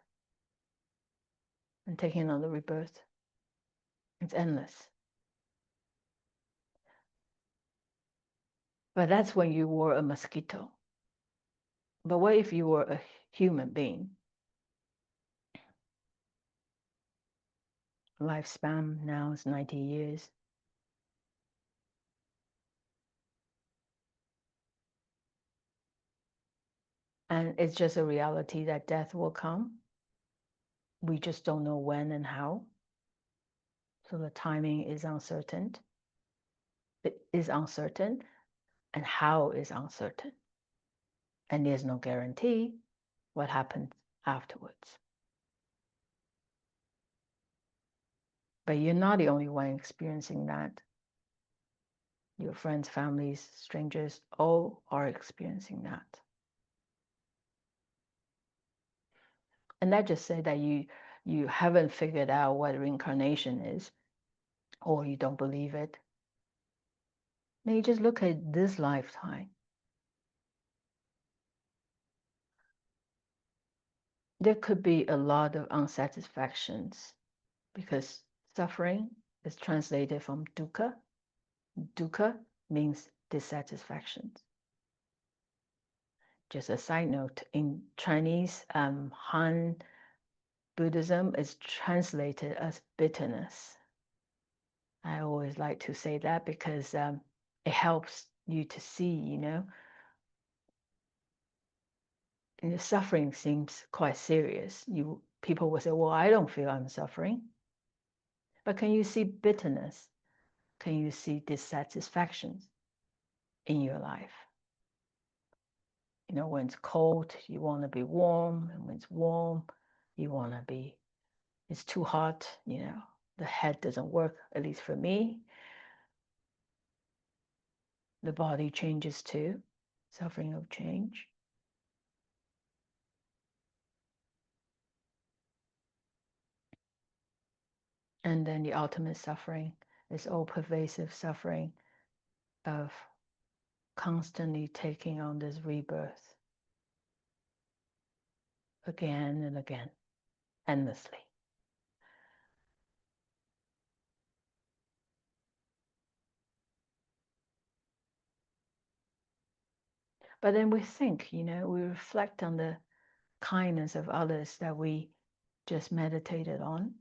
and taking another rebirth. It's endless. But that's when you were a mosquito. But what if you were a human being? Lifespan now is 90 years. And it's just a reality that death will come. We just don't know when and how. So the timing is uncertain. It is uncertain, and how is uncertain. And there's no guarantee what happens afterwards. But you're not the only one experiencing that. Your friends, families, strangers, all are experiencing that. And that just say that you haven't figured out what reincarnation is, or you don't believe it. Maybe just look at this lifetime. There could be a lot of unsatisfactions because suffering is translated from dukkha. Dukkha means dissatisfactions. Just a side note, in Chinese, Han Buddhism is translated as bitterness. I always like to say that because it helps you to see, and the suffering seems quite serious. People will say, well, I don't feel I'm suffering. But can you see bitterness? Can you see dissatisfactions in your life? When it's cold, you want to be warm. And when it's warm, you want to be, it's too hot, the head doesn't work, at least for me. The body changes too, suffering of change. And then the ultimate suffering is all pervasive suffering of constantly taking on this rebirth again and again, endlessly. But then we think, we reflect on the kindness of others that we just meditated on.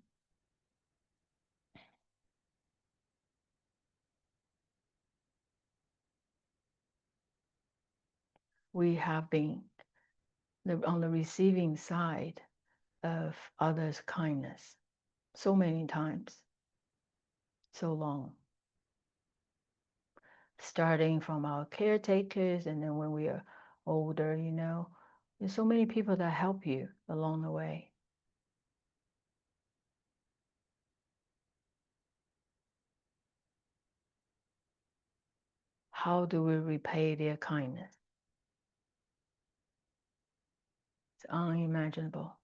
We have been on the receiving side of others' kindness so many times, so long. Starting from our caretakers, and then when we are older, there's so many people that help you along the way. How do we repay their kindness? It's unimaginable.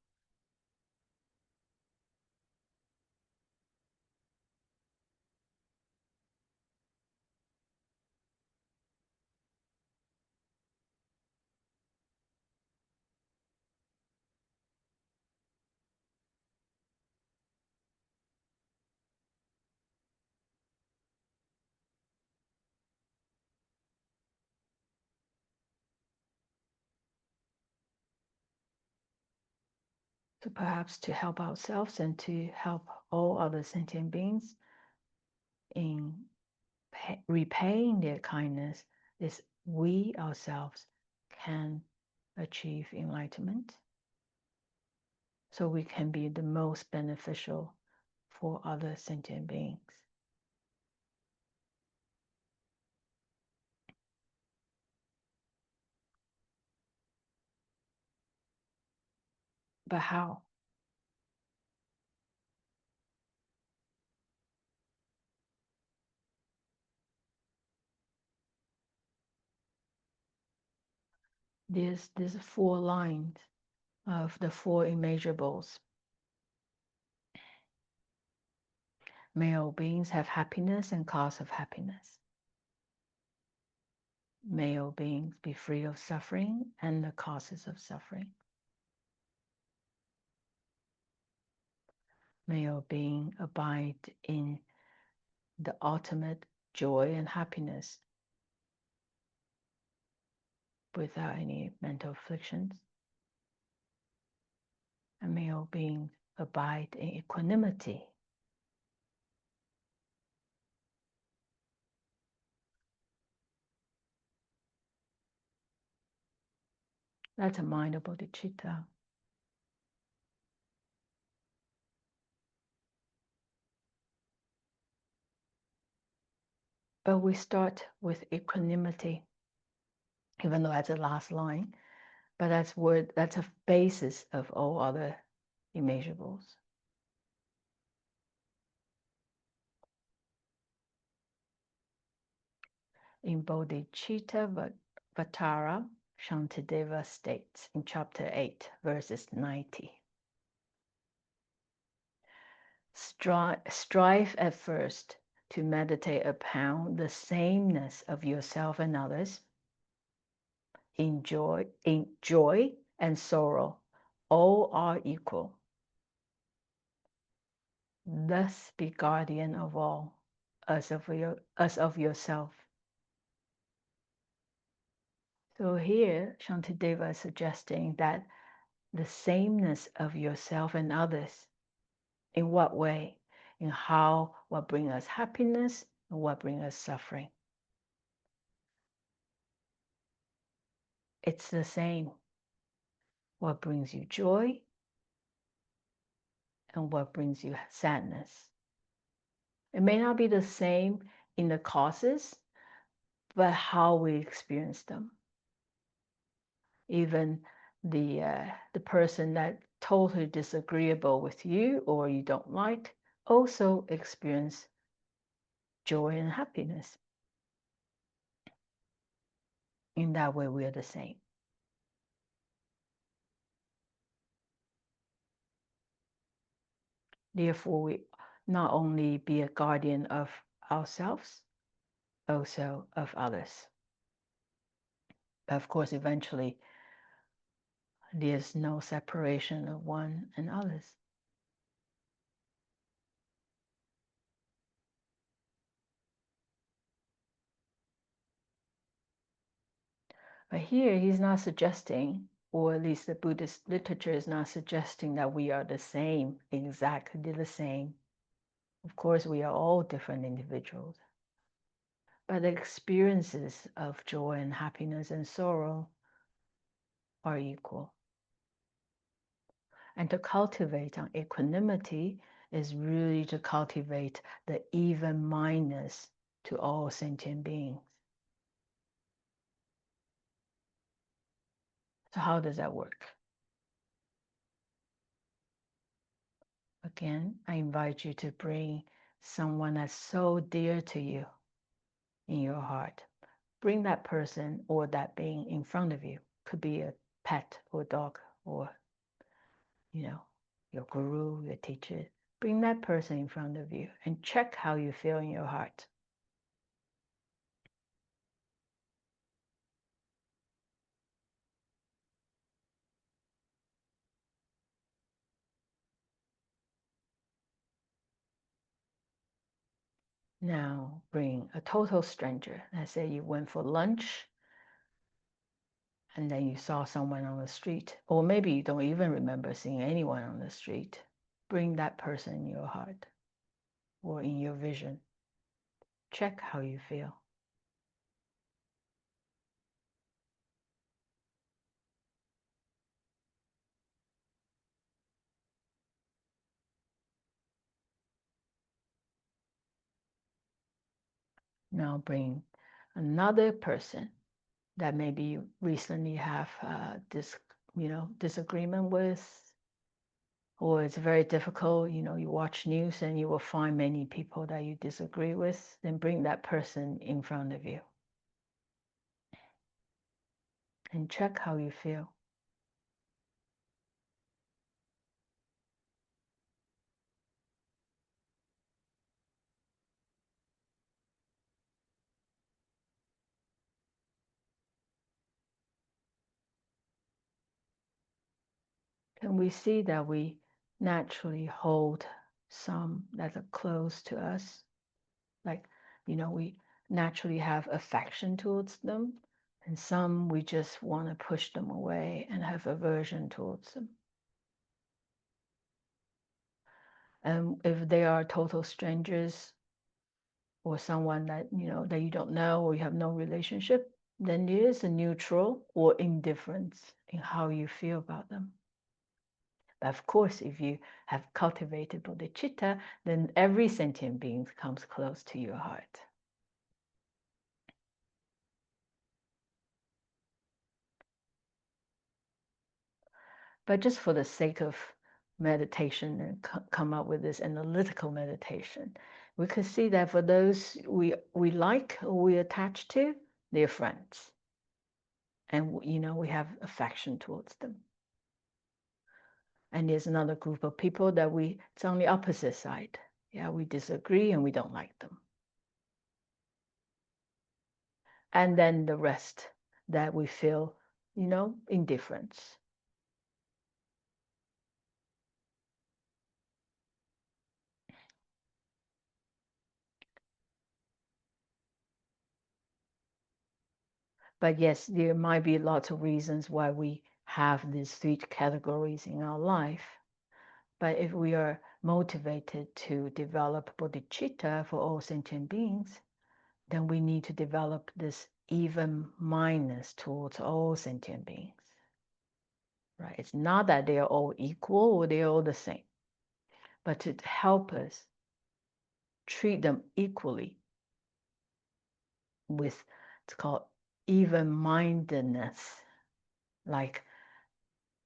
So perhaps to help ourselves and to help all other sentient beings in repaying their kindness is we ourselves can achieve enlightenment. So we can be the most beneficial for other sentient beings. But how? There's 4 lines of the 4 immeasurables. May all beings have happiness and cause of happiness. May all beings be free of suffering and the causes of suffering. May all beings abide in the ultimate joy and happiness without any mental afflictions. And may all beings abide in equanimity. That's a mind of bodhicitta. But we start with equanimity, even though that's the last line, but that's a basis of all other immeasurables. In Bodhicitta Vatara, Shantideva states in chapter 8, verses 90. Strive at first to meditate upon the sameness of yourself and others. In joy and sorrow, all are equal. Thus be guardian of all, as of yourself. So here, Shantideva is suggesting that the sameness of yourself and others. In what way? In how, what brings us happiness and what brings us suffering. It's the same. What brings you joy and what brings you sadness. It may not be the same in the causes, but how we experience them. Even the person that totally disagreeable with you or you don't like also experience joy and happiness. In that way, we are the same. Therefore, we not only be a guardian of ourselves, also of others. But of course, eventually, there's no separation of one and others. But here, he's not suggesting, or at least the Buddhist literature is not suggesting that we are the same, exactly the same. Of course, we are all different individuals. But the experiences of joy and happiness and sorrow are equal. And to cultivate on equanimity is really to cultivate the even-mindedness to all sentient beings. So how does that work? Again, I invite you to bring someone that's so dear to you in your heart. Bring that person or that being in front of you. Could be a pet or dog or, your guru, your teacher. Bring that person in front of you and check how you feel in your heart. Now bring a total stranger. Let's say you went for lunch and then you saw someone on the street, or maybe you don't even remember seeing anyone on the street. Bring that person in your heart or in your vision. Check how you feel. Now bring another person that maybe you recently have disagreement with, or it's very difficult, you watch news and you will find many people that you disagree with, then bring that person in front of you. And check how you feel. Can we see that we naturally hold some that are close to us? Like, we naturally have affection towards them, and some we just want to push them away and have aversion towards them. And if they are total strangers or someone that, that you don't know or you have no relationship, then there is a neutral or indifference in how you feel about them. But of course, if you have cultivated bodhicitta, then every sentient being comes close to your heart. But just for the sake of meditation and come up with this analytical meditation, we could see that for those we like or we attach to, they're friends. And we have affection towards them. And there's another group of people that it's on the opposite side. Yeah, we disagree and we don't like them. And then the rest that we feel, indifference. But yes, there might be lots of reasons why we have these 3 categories in our life. But if we are motivated to develop bodhicitta for all sentient beings, then we need to develop this even mindedness towards all sentient beings. Right? It's not that they are all equal or they are all the same, but to help us treat them equally with, it's called even-mindedness. Like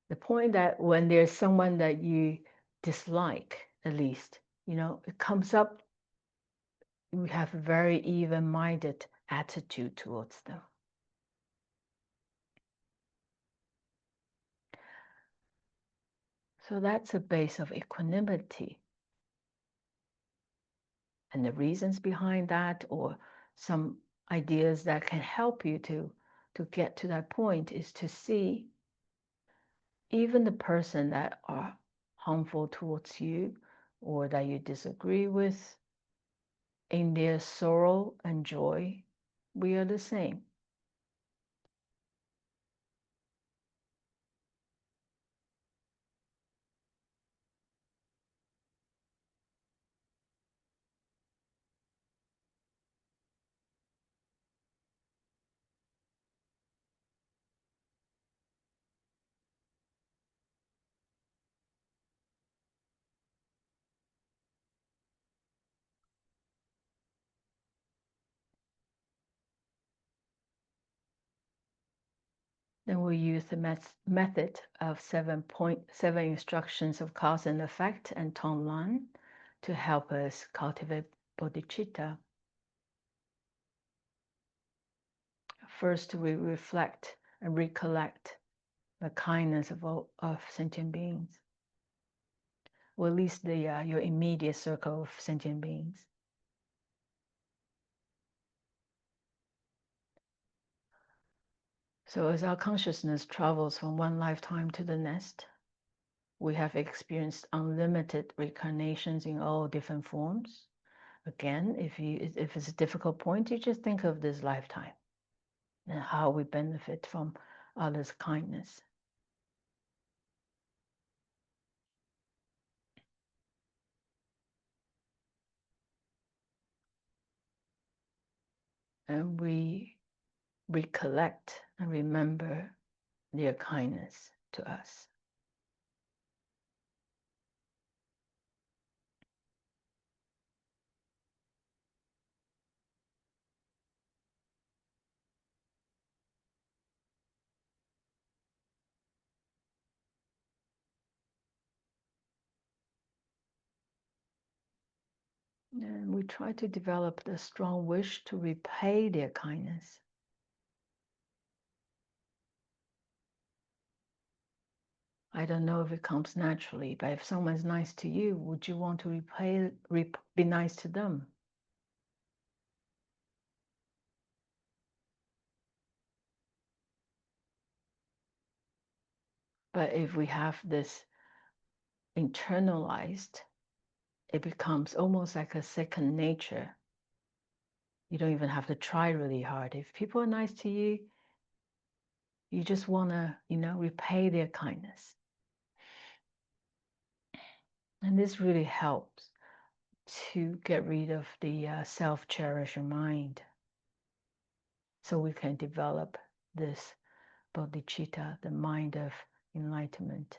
the point that when there's someone that you dislike, at least, it comes up, we have a very even-minded attitude towards them. So that's a base of equanimity. And the reasons behind that, or some ideas that can help you to get to that point, is to see even the person that are harmful towards you or that you disagree with, in their sorrow and joy, we are the same. Then we use the method of 7 instructions of cause and effect and Tahlia Lin to help us cultivate bodhicitta. First, we reflect and recollect the kindness of sentient beings, or at least your immediate circle of sentient beings. So as our consciousness travels from one lifetime to the next, we have experienced unlimited reincarnations in all different forms. Again, if it's a difficult point, you just think of this lifetime and how we benefit from others' kindness. And we recollect and remember their kindness to us. And we try to develop the strong wish to repay their kindness. I don't know if it comes naturally, but if someone's nice to you, would you want to be nice to them? But if we have this internalized, it becomes almost like a second nature. You don't even have to try really hard. If people are nice to you, you just want to, repay their kindness. And this really helps to get rid of the self-cherishing mind. so we can develop this bodhicitta, the mind of enlightenment.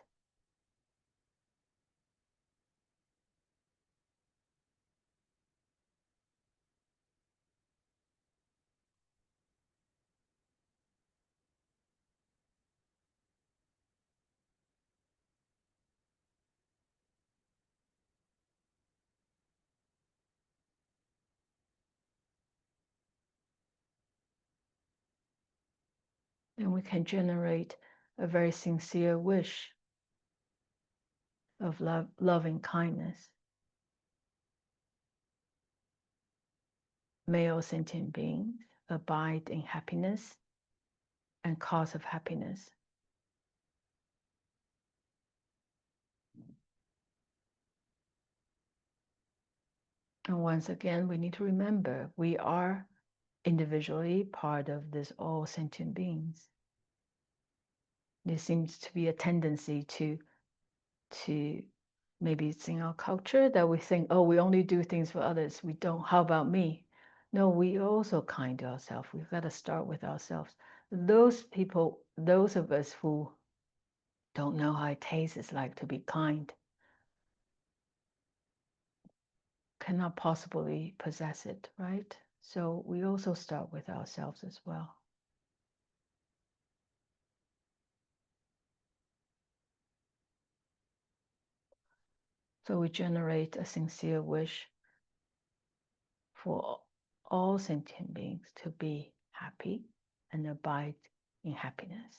And we can generate a very sincere wish of loving kindness. May all sentient beings abide in happiness and cause of happiness. And once again, we need to remember we are individually part of this all sentient beings. There seems to be a tendency to maybe it's in our culture that we think, oh, we only do things for others. We don't, how about me? No, we also kind to ourselves. We've got to start with ourselves. Those people, those of us who don't know how it tastes like to be kind, cannot possibly possess it, right? So we also start with ourselves as well. So we generate a sincere wish for all sentient beings to be happy and abide in happiness.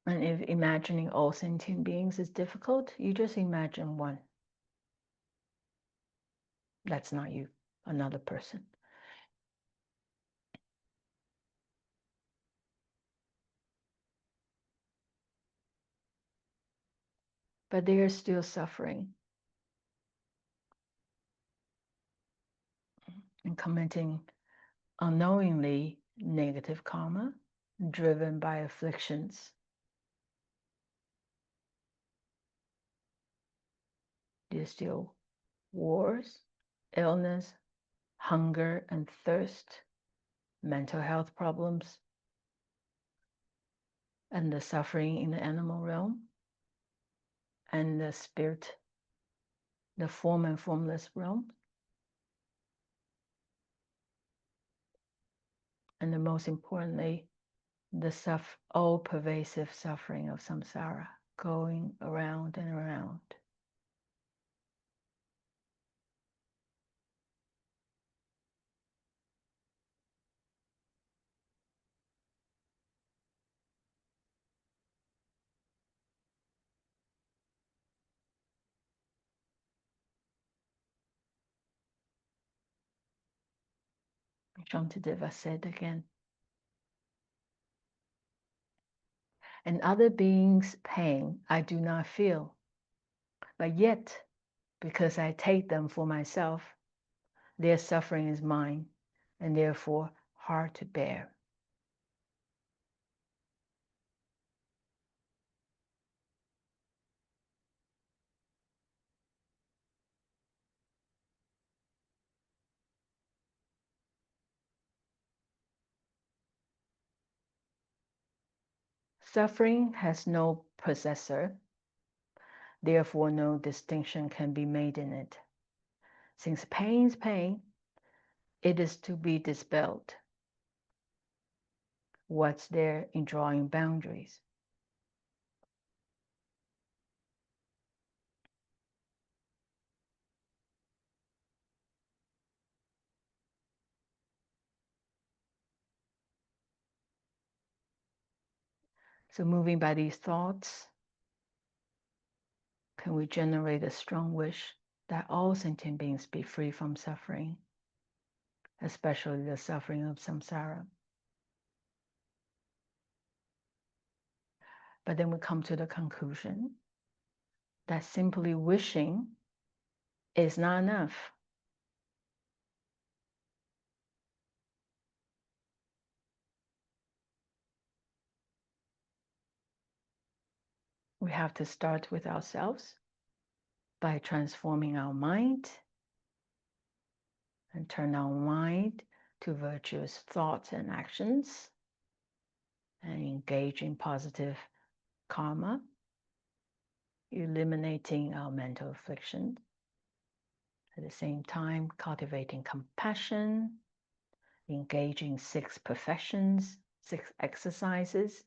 And if imagining all sentient beings is difficult, you just imagine one. That's not you, another person. But they are still suffering and committing unknowingly negative karma driven by afflictions. There's still wars, illness, hunger and thirst, mental health problems, and the suffering in the animal realm, and the spirit, the form and formless realm. And the most importantly, the all-pervasive suffering of samsara, going around and around. Shantideva said again, and other beings' pain I do not feel, but yet, because I take them for myself, their suffering is mine, and therefore hard to bear. Suffering has no possessor, therefore no distinction can be made in it. Since pain is pain, it is to be dispelled. What's there in drawing boundaries? So moving by these thoughts, can we generate a strong wish that all sentient beings be free from suffering, especially the suffering of samsara? But then we come to the conclusion that simply wishing is not enough. We have to start with ourselves by transforming our mind and turn our mind to virtuous thoughts and actions and engage in positive karma, eliminating our mental affliction. At the same time, cultivating compassion, engaging 6 perfections, 6 exercises,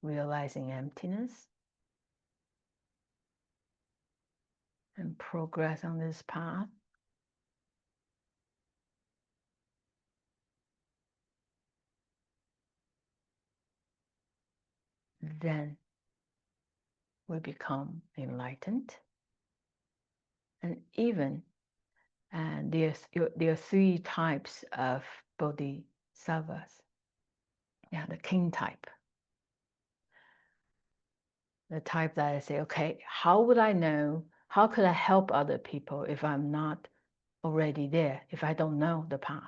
realizing emptiness, and progress on this path. Then we become enlightened. And even, and there are 3 types of bodhisattvas. Yeah, the king type. The type that I say, okay, how would I know? How could I help other people if I'm not already there, if I don't know the path?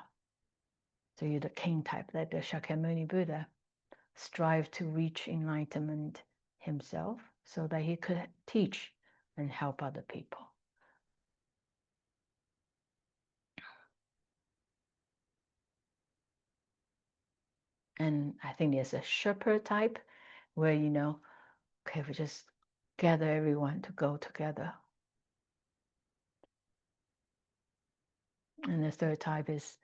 So you're the king type, like the Shakyamuni Buddha strive to reach enlightenment himself so that he could teach and help other people. And I think there's a shepherd type where, okay, we just gather everyone to go together. And the third type is,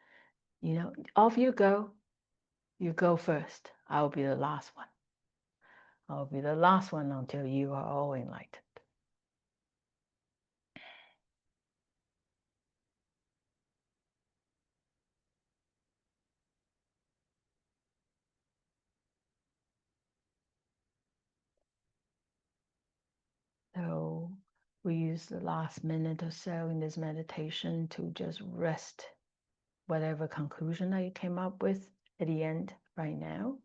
off you go first. I'll be the last one. I'll be the last one until you are all enlightened. So we use the last minute or so in this meditation to just rest whatever conclusion that you came up with at the end right now.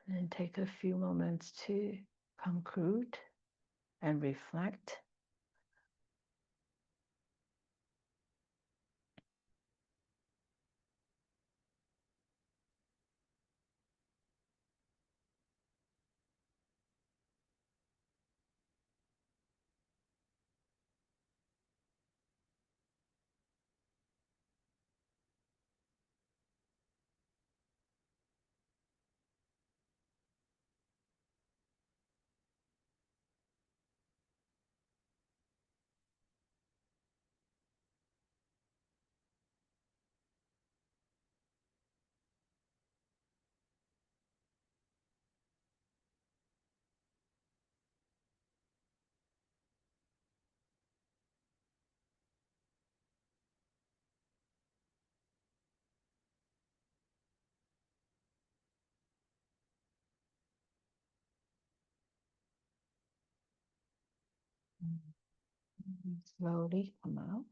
And take a few moments to conclude and reflect. Slowly come out.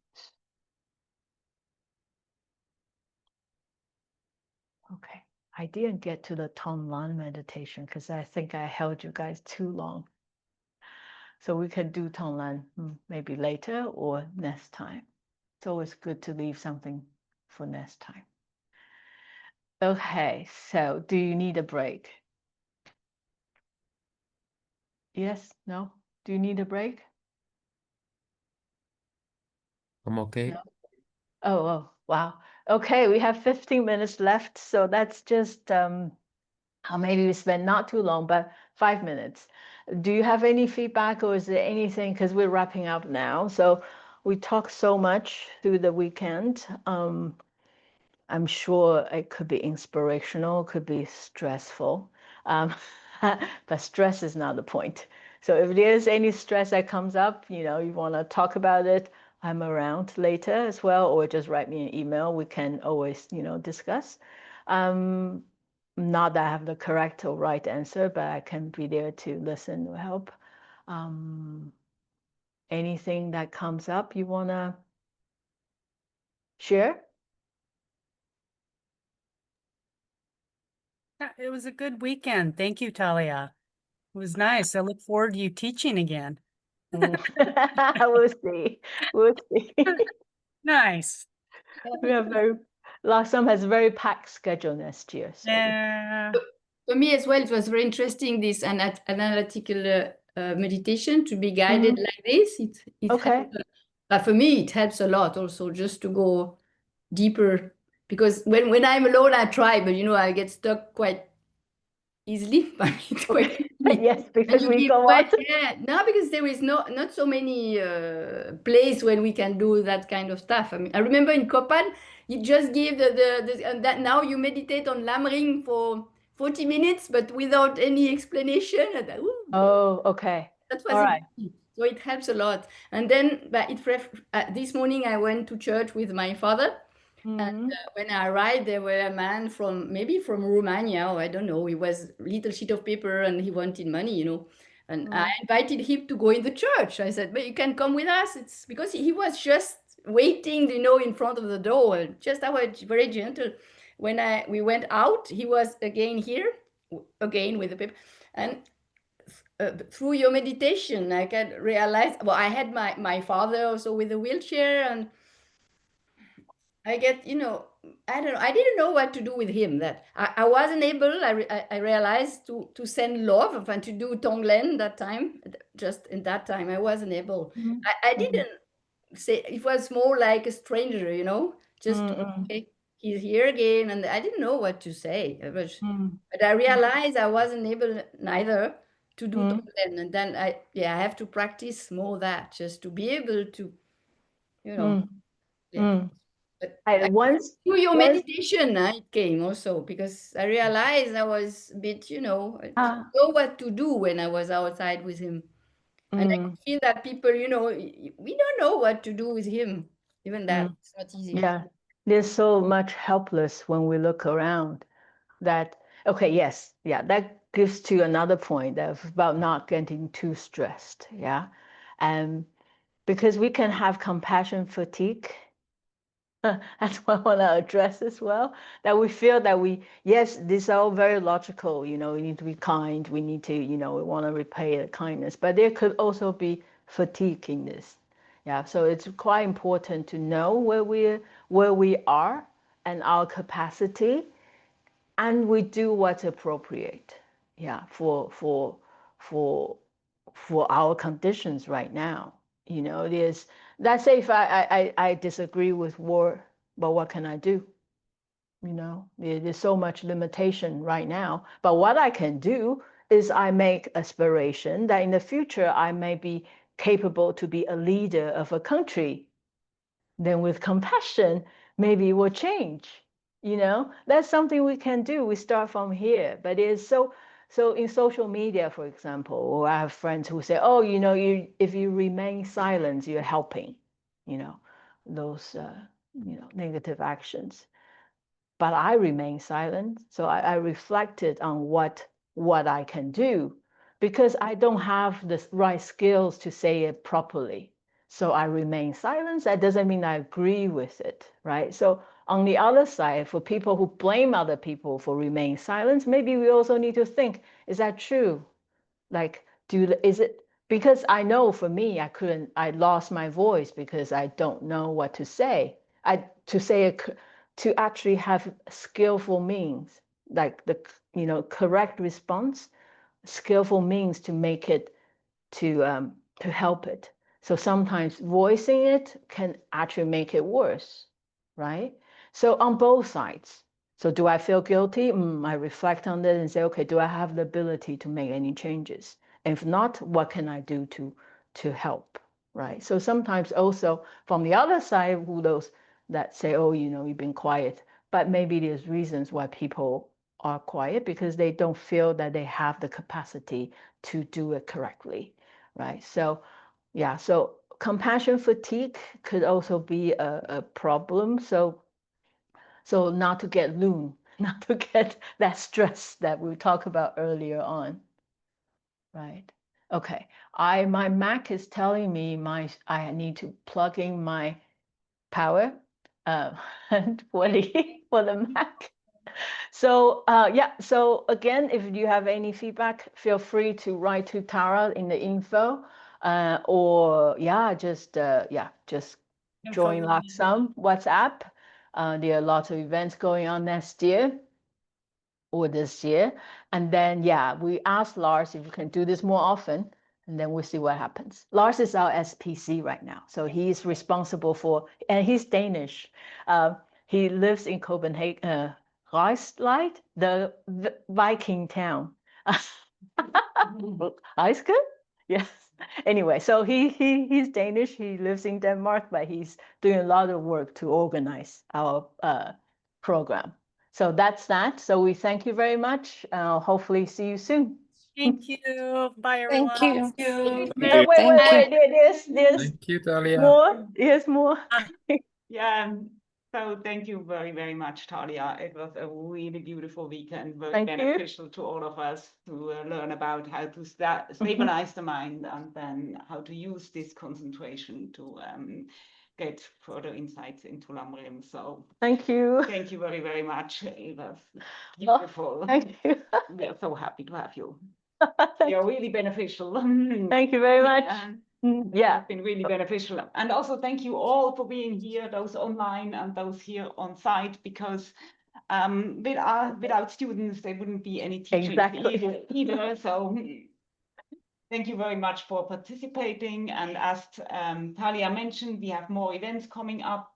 Okay, I didn't get to the Tonglan meditation because I think I held you guys too long. So we can do Tonglan maybe later or next time. It's always good to leave something for next time. Okay, so do you need a break? Yes? No? Do you need a break? I'm okay. No? Oh, wow. Okay, we have 15 minutes left, so that's just maybe we spend not too long, but 5 minutes. Do you have any feedback or is there anything, because we're wrapping up now, so we talked so much through the weekend. I'm sure it could be inspirational, could be stressful, but stress is not the point. So if there's any stress that comes up, you want to talk about it, I'm around later as well, or just write me an email. We can always, discuss. Not that I have the correct or right answer, but I can be there to listen or help. Anything that comes up you want to share? It was a good weekend. Thank you, Tahlia. It was nice. I look forward to you teaching again. We'll see. We'll see. Nice. We have last time has a very packed schedule next year. So Yeah. For me as well, it was very interesting, this analytical meditation to be guided like this. It Okay. helps, but for me, it helps a lot also just to go deeper, because when I'm alone, I try, but I get stuck quite easily. It's quite quickly. Yes, And because you we give go quite, out. yeah, no, because there is not so many place when we can do that kind of stuff. I mean, I remember in Copan, you just give and that now you meditate on Lam Ring for 40 minutes, but without any explanation. And, Oh, okay. that was All right. interesting. So it helps a lot. And then, but this morning I went to church with my father. And when I arrived, there were a man maybe from Romania, or I don't know. He was a little sheet of paper and he wanted money, And I invited him to go in the church. I said, but you can come with us. It's because he was just waiting, in front of the door. And I was very gentle. When we went out, he was again here, again with the paper. And through your meditation, I can realize, well, I had my father also with a wheelchair, and I get, I don't know, I didn't know what to do with him. That I wasn't able, I realized to send love and to do Tonglen that time. Just in that time, I wasn't able. I didn't say, it was more like a stranger, just okay, he's here again. And I didn't know what to say. But I realized I wasn't able neither to do Tonglen. And then I have to practice more that, just to be able to, yeah. But Once, through your meditation, it came also, because I realized I was a bit, didn't know what to do when I was outside with him. And I could feel that people, we don't know what to do with him. Even that, it's not easy. yeah, there's so much helpless when we look around that, okay, yes, yeah, that gives to another point about not getting too stressed, yeah. And because we can have compassion fatigue. That's what I want to address as well. That we feel that yes, these are all very logical, we need to be kind, we need to, we want to repay the kindness, but there could also be fatigue in this. Yeah, so it's quite important to know where we are and our capacity, and we do what's appropriate, yeah, for our conditions right now. There's, let's say if I disagree with war, but what can I do? There's so much limitation right now. But what I can do is I make aspiration that in the future I may be capable to be a leader of a country. Then with compassion, maybe it will change. That's something we can do. We start from here. But it's so in social media, for example, or I have friends who say, oh, if you remain silent, you're helping, those negative actions. But I remain silent. So I reflected on what I can do, because I don't have the right skills to say it properly. So I remain silent. That doesn't mean I agree with it, right? So on the other side, for people who blame other people for remaining silent, maybe we also need to think, is that true? Like, is it, because I know for me, I lost my voice because I don't know what to say. To actually have skillful means, like the, correct response, skillful means to make it, to help it. So sometimes voicing it can actually make it worse, right? So on both sides. So do I feel guilty? I reflect on it and say, okay, do I have the ability to make any changes? And if not, what can I do to help, right? So sometimes also from the other side, who those that say, oh, you've been quiet, but maybe there's reasons why people are quiet, because they don't feel that they have the capacity to do it correctly, right? So yeah, so compassion fatigue could also be a problem. So not to get loon, not to get that stress that we talked about earlier on, right? Okay, my Mac is telling me I need to plug in my power for the Mac. So yeah, so again, if you have any feedback, feel free to write to Tara in the info, or just join Laksam WhatsApp. There are lots of events going on next year or this year. And then, we asked Lars if you can do this more often. and then we'll see what happens. Lars is our SPC right now, so he's responsible for, and he's Danish. He lives in Copenhagen, Rieslight, the Viking town. Iceland? Yes. Anyway, so he's Danish. He lives in Denmark, but he's doing a lot of work to organize our program. So that's that. So we thank you very much. Hopefully see you soon. Thank you. Bye, everyone. Thank you. Wait, Thank you. there's Thank you, Tahlia. more. Here's more. Yeah, so thank you very, very much, Tahlia. It was a really beautiful weekend, very Thank you. beneficial to all of us to learn about how to stabilize the mind and then how to use this concentration to get further insights into Lamrim. So Thank you. thank you very, very much. It was Oh, beautiful. Thank you. We are so happy to have you. Thank You're really beneficial. Thank you very much. Yeah. It's been really beneficial. And also thank you all for being here, those online and those here on site, because without students, there wouldn't be any teaching Exactly. either. So thank you very much for participating. And as Tahlia mentioned, we have more events coming up.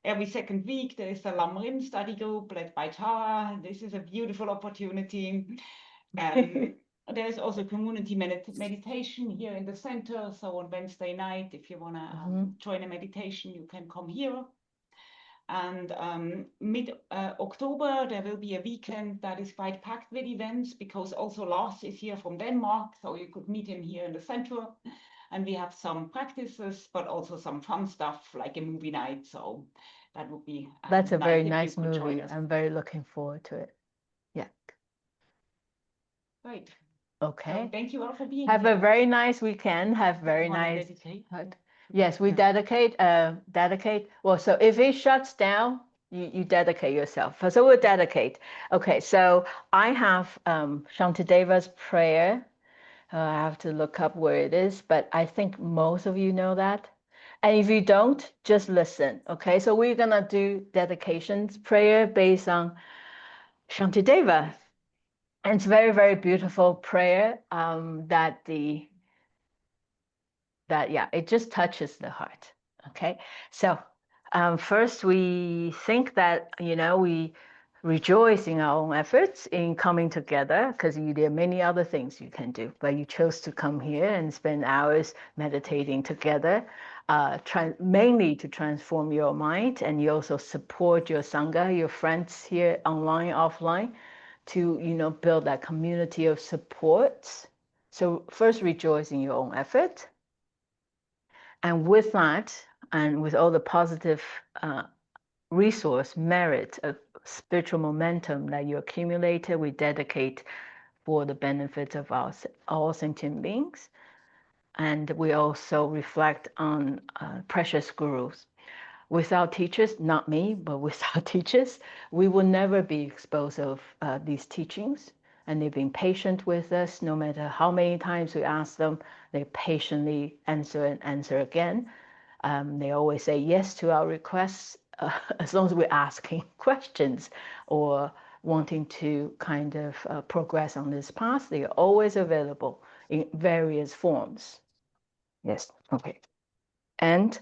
Every second week, there is a Lamrim study group led by Tara. This is a beautiful opportunity. There's also community meditation here in the center. So on Wednesday night, if you want to join a meditation, you can come here. And mid-October, there will be a weekend that is quite packed with events, because also Lars is here from Denmark. So you could meet him here in the center. And we have some practices, but also some fun stuff like a movie night. So that would be That's a nice very if you nice could join movie. us. I'm very looking forward to it. Yeah. Great. Okay. So thank you all for being Have here. a very nice weekend. Have very You wanna nice. dedicate? Yes, we Yeah. dedicate. Well, so if it shuts down, you dedicate yourself. So we'll dedicate. Okay, so I have Shantideva's prayer. I have to look up where it is, but I think most of you know that. And if you don't, just listen. Okay, so we're gonna do dedications prayer based on Shantideva. And it's very, very beautiful prayer it just touches the heart. Okay, so first we think that, we rejoice in our own efforts in coming together, because there are many other things you can do, but you chose to come here and spend hours meditating together, mainly to transform your mind, and you also support your Sangha, your friends here online, offline, to build that community of support. So first rejoice in your own effort. And with that, and with all the positive resource, merit, spiritual momentum that you accumulated, we dedicate for the benefit of all sentient beings. And we also reflect on precious gurus. Without teachers, not me, but without teachers, we will never be exposed of these teachings. And they've been patient with us. No matter how many times we ask them, they patiently answer and answer again. They always say yes to our requests, as long as we're asking questions or wanting to kind of progress on this path. They are always available in various forms. Yes, okay. And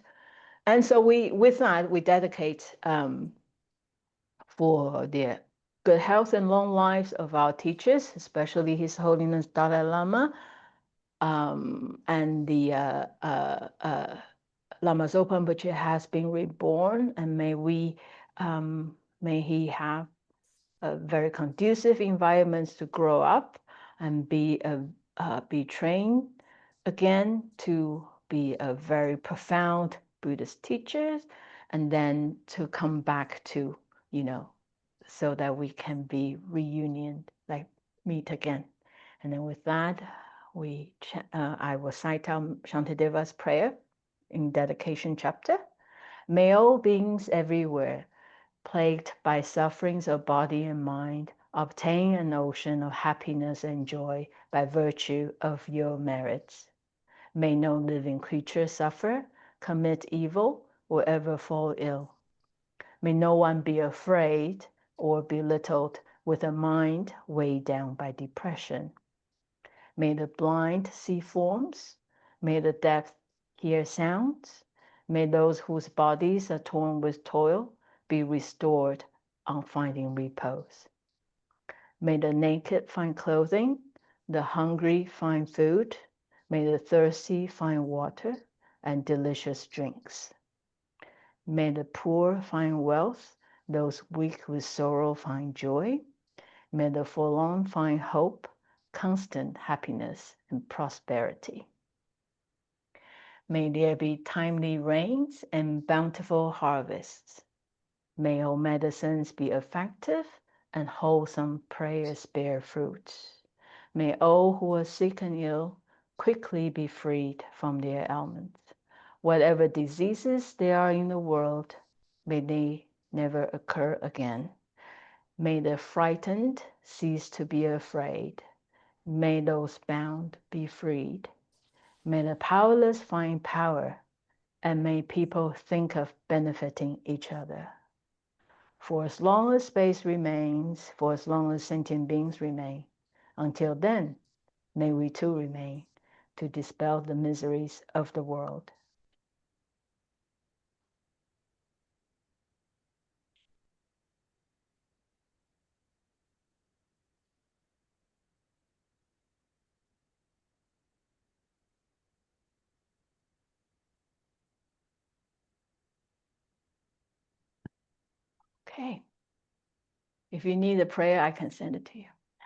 so with that, we dedicate for the good health and long lives of our teachers, especially His Holiness Dalai Lama, and the Lama Zopa Rinpoche has been reborn, and may he have a very conducive environments to grow up and be trained again to be a very profound Buddhist teachers, and then to come back to, so that we can be reunion, like meet again. And then with that, I will cite out Shantideva's prayer in dedication chapter. May all beings everywhere, plagued by sufferings of body and mind, obtain an ocean of happiness and joy by virtue of your merits. May no living creature suffer, commit evil, or ever fall ill. May no one be afraid or belittled with a mind weighed down by depression. May the blind see forms. May the deaf hear sounds. May those whose bodies are torn with toil be restored on finding repose. May the naked find clothing, the hungry find food. May the thirsty find water and delicious drinks. May the poor find wealth, those weak with sorrow find joy. May the forlorn find hope, constant happiness and prosperity. May there be timely rains and bountiful harvests. May all medicines be effective and wholesome prayers bear fruits. May all who are sick and ill quickly be freed from their ailments. Whatever diseases there are in the world, may they never occur again. May the frightened cease to be afraid. May those bound be freed. May the powerless find power, and may people think of benefiting each other. For as long as space remains, for as long as sentient beings remain, until then, may we too remain to dispel the miseries of the world. Okay. If you need a prayer, I can send it to you.